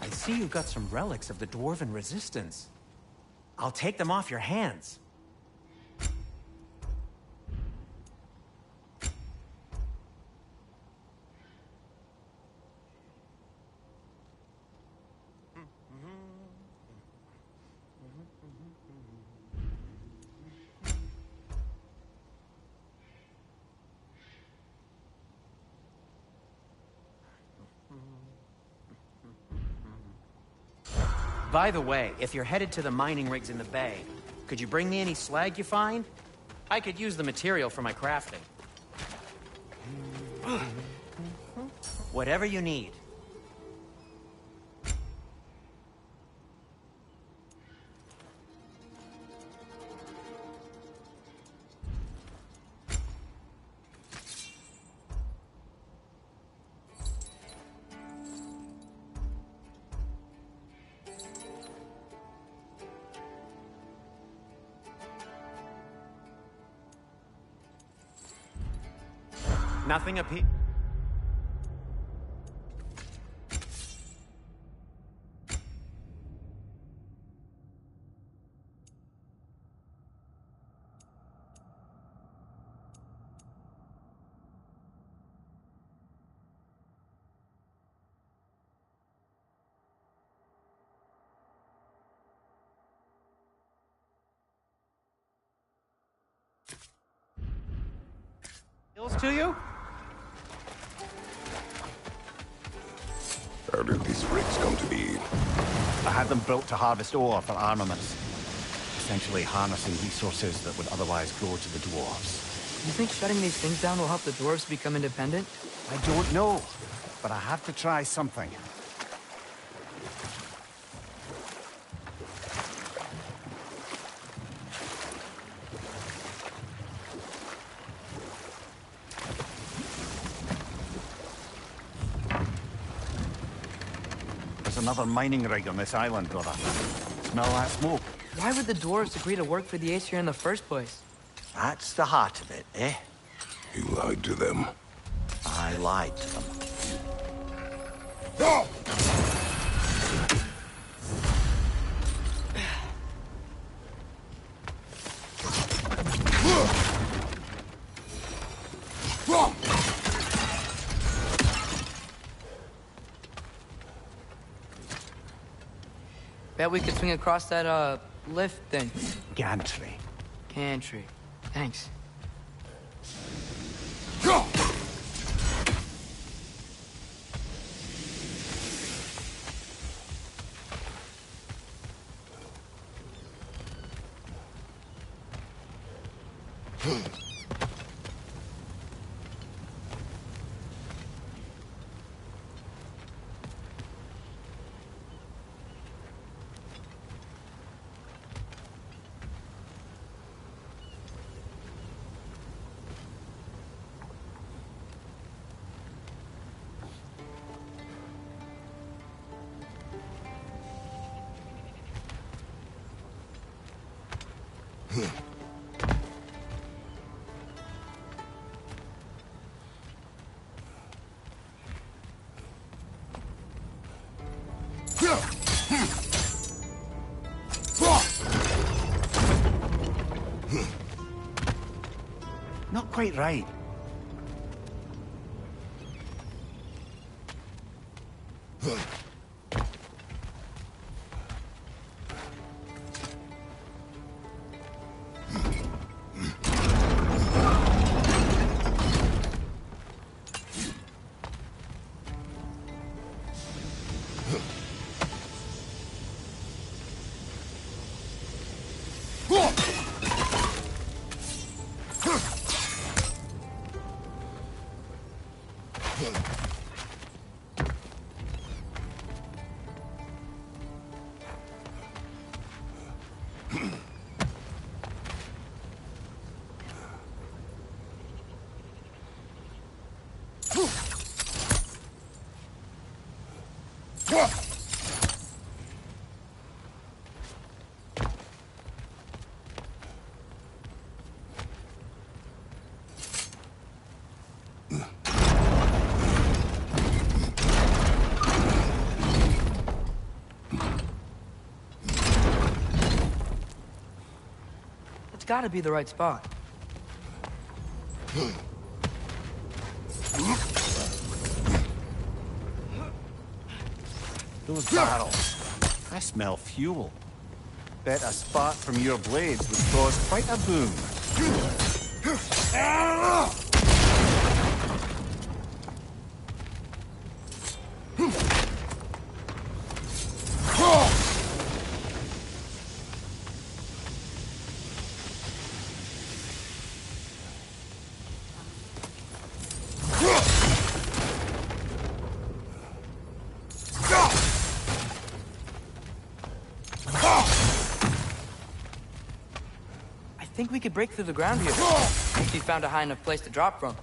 I see you've got some relics of the Dwarven Resistance. I'll take them off your hands. By the way, if you're headed to the mining rigs in the bay, could you bring me any slag you find? I could use the material for my crafting. Whatever you need. Nothing appears. To you? How did these rigs come to be? I had them built to harvest ore for armaments. Essentially harnessing resources that would otherwise go to the dwarves. You think shutting these things down will help the dwarves become independent? I don't know, but I have to try something. Another mining rig on this island, brother. Smell that smoke? Why would the dwarves agree to work for the Aesir in the first place? That's the heart of it, eh? You lied to them. I lied to them. Bet we could swing across that, lift thing. Gantry. Gantry. Thanks. Not quite right. It's gotta be the right spot. Those barrels. I smell fuel. Bet a spark from your blades would cause quite a boom. I think we could break through the ground here. If you found a high enough place to drop from.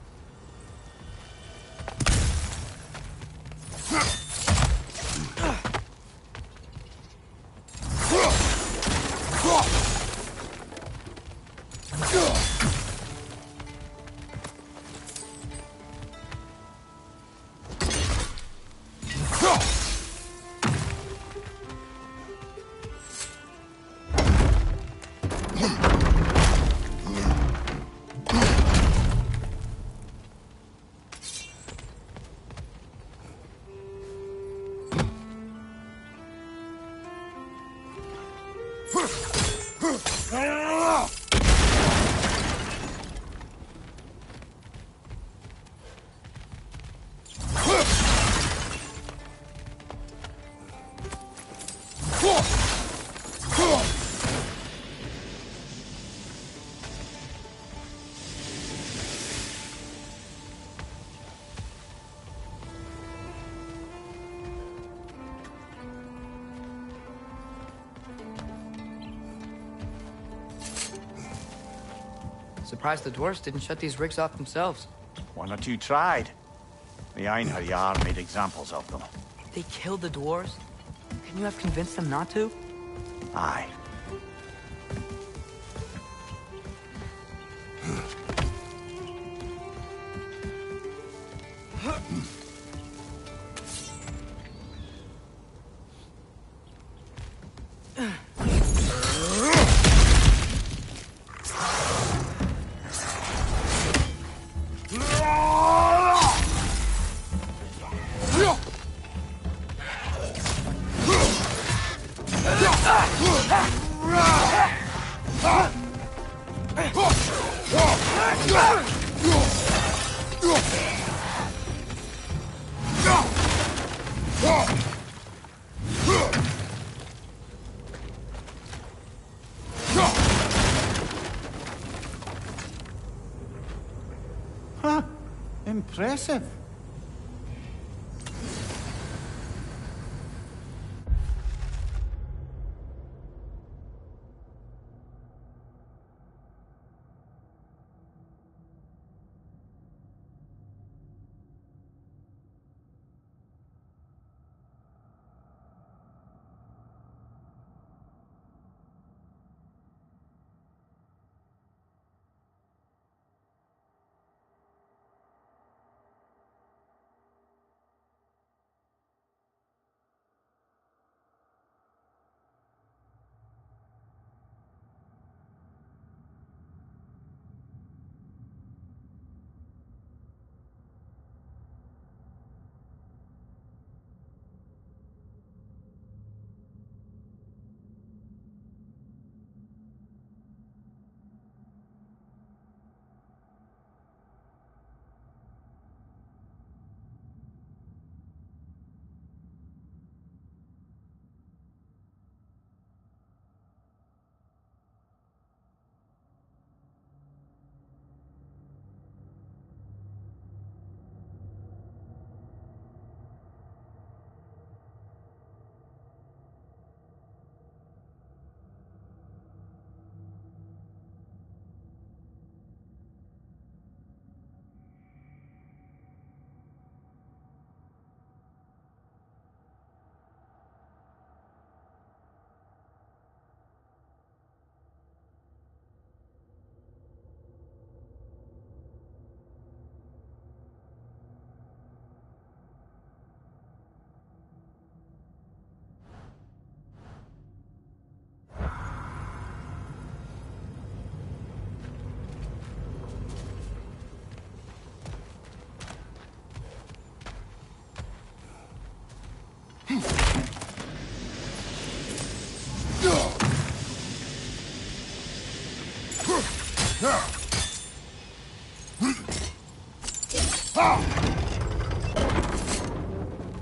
Surprised the dwarves didn't shut these rigs off themselves. One or two tried. The Einherjar made examples of them. They killed the dwarves? Couldn't you have convinced them not to? Aye. Huh. Impressive.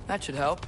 That should help.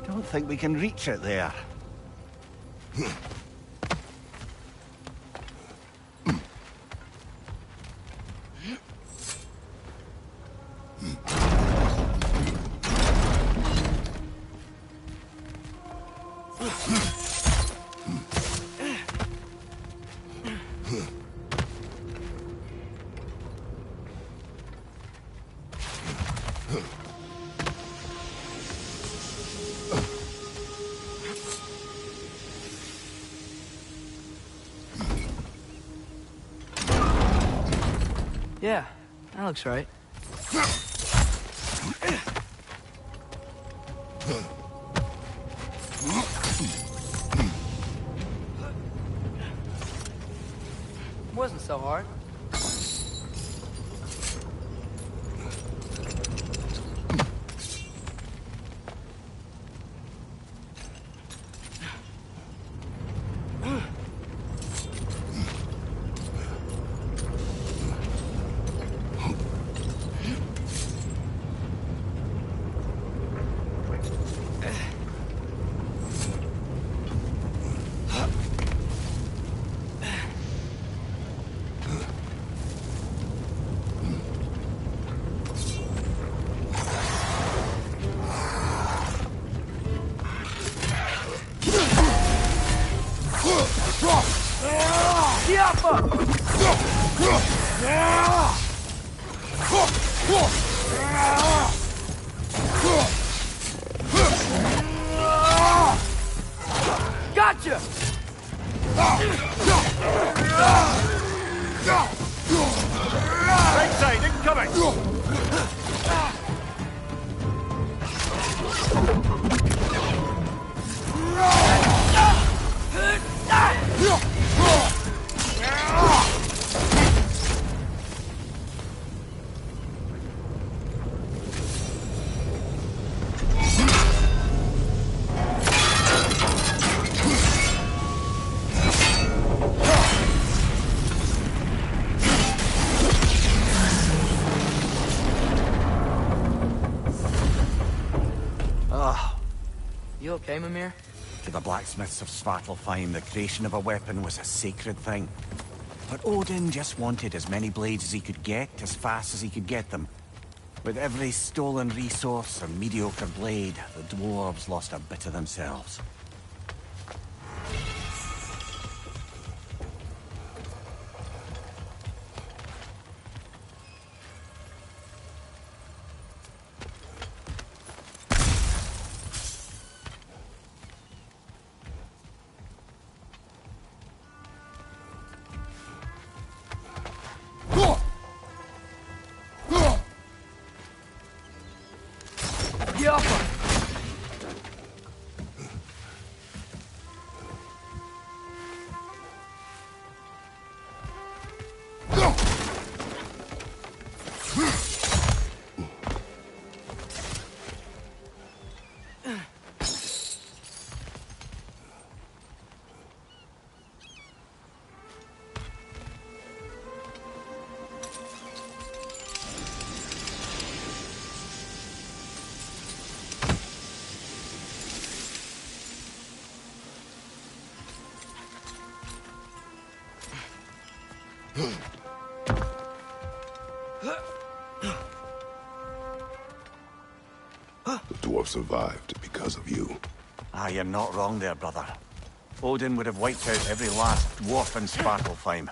Don't think we can reach it there. Yeah, that looks right. Wasn't so hard. Gotcha! Right side, incoming! You okay, Mimir? To the blacksmiths of Svartalfheim, the creation of a weapon was a sacred thing. But Odin just wanted as many blades as he could get, as fast as he could get them. With every stolen resource or mediocre blade, the dwarves lost a bit of themselves. The dwarf survived because of you. Ah, you're not wrong there, brother. Odin would have wiped out every last dwarf in Svartalfheim.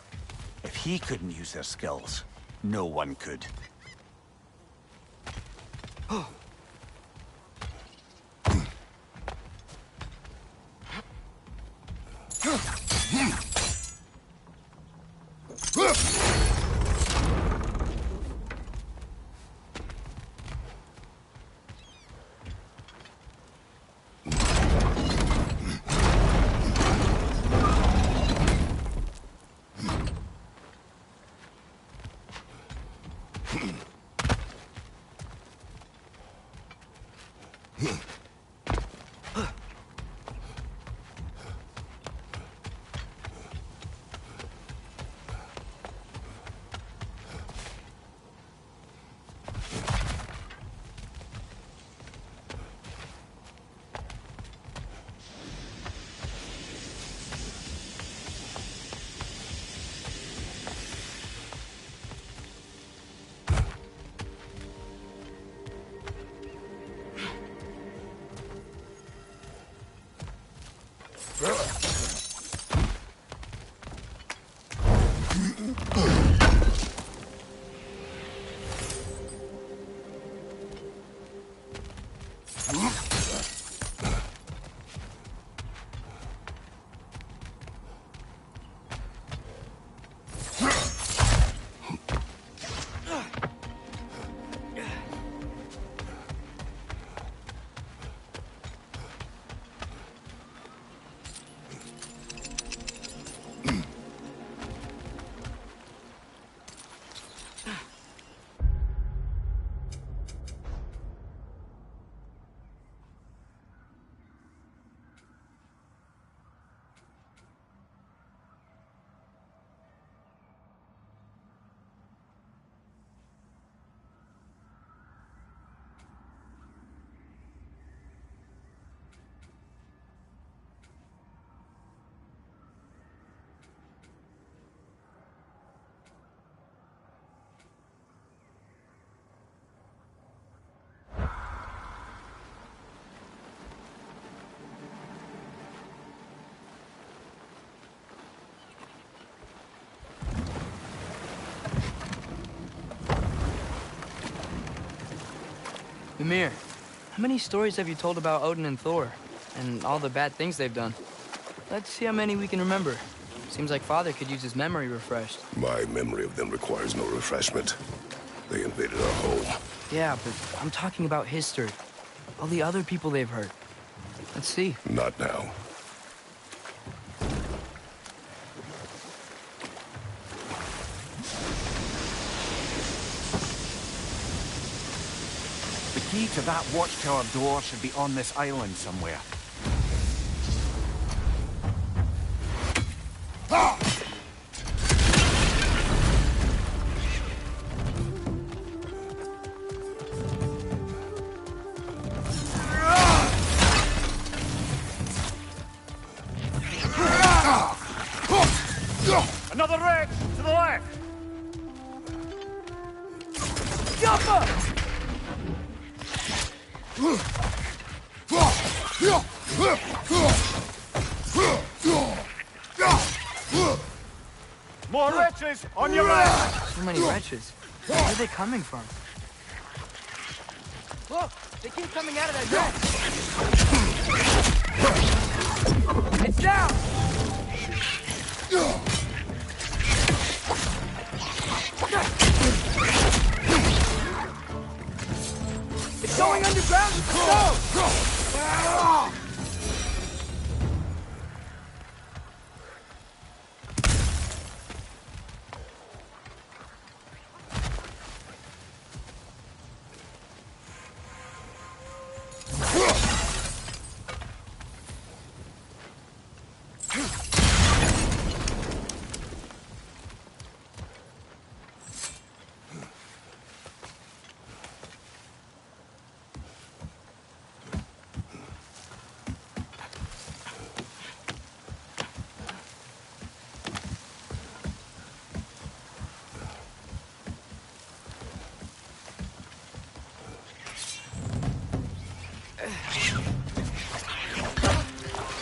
If he couldn't use their skills, no one could. Mimir, how many stories have you told about Odin and Thor? And all the bad things they've done? Let's see how many we can remember. Seems like Father could use his memory refreshed. My memory of them requires no refreshment. They invaded our home. Yeah, but I'm talking about history. All the other people they've hurt. Let's see. Not now. The key to that watchtower door should be on this island somewhere. Another wreck to the left! Jumper! More wretches on your left! So many wretches. Where are they coming from? Look! They keep coming out of that vent! It's down! It's going underground with the stone!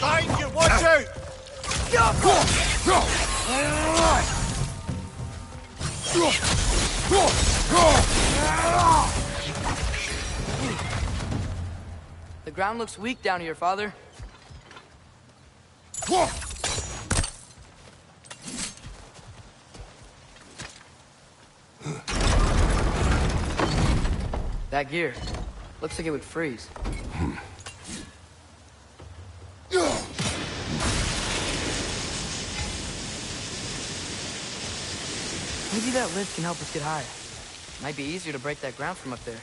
Behind you, watch out! The ground looks weak down here, Father. That gear. Looks like it would freeze. Maybe that lift can help us get higher. Might be easier to break that ground from up there.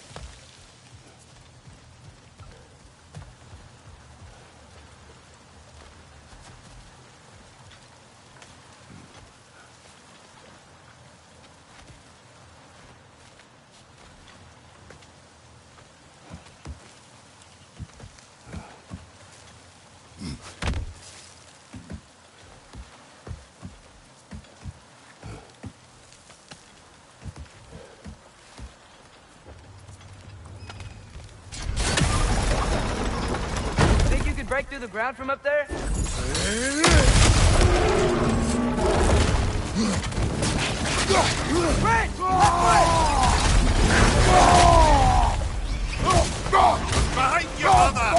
Break through the ground from up there? Right! Behind you, mother!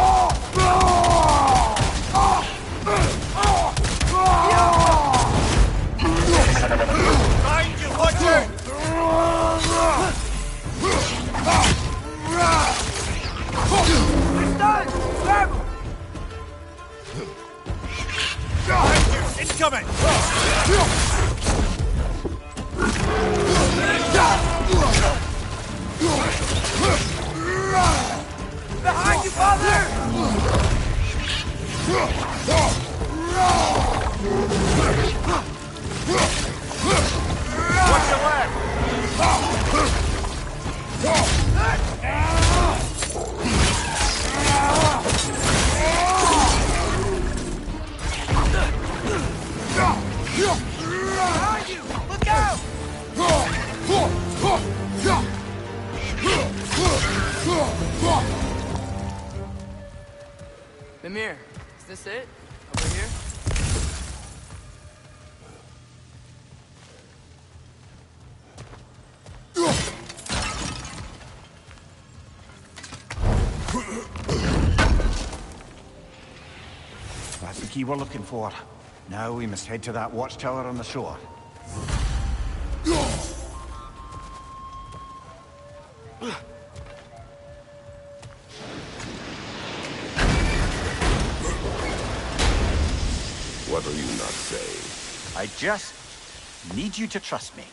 Behind you, watcher! It's done! Grab him! Incoming! Behind you, Father! Watch your left! Behind you! Look out! Mimir, is this it? Over here? That's the key we're looking for. Now we must head to that watchtower on the shore. What do you not say? I just need you to trust me.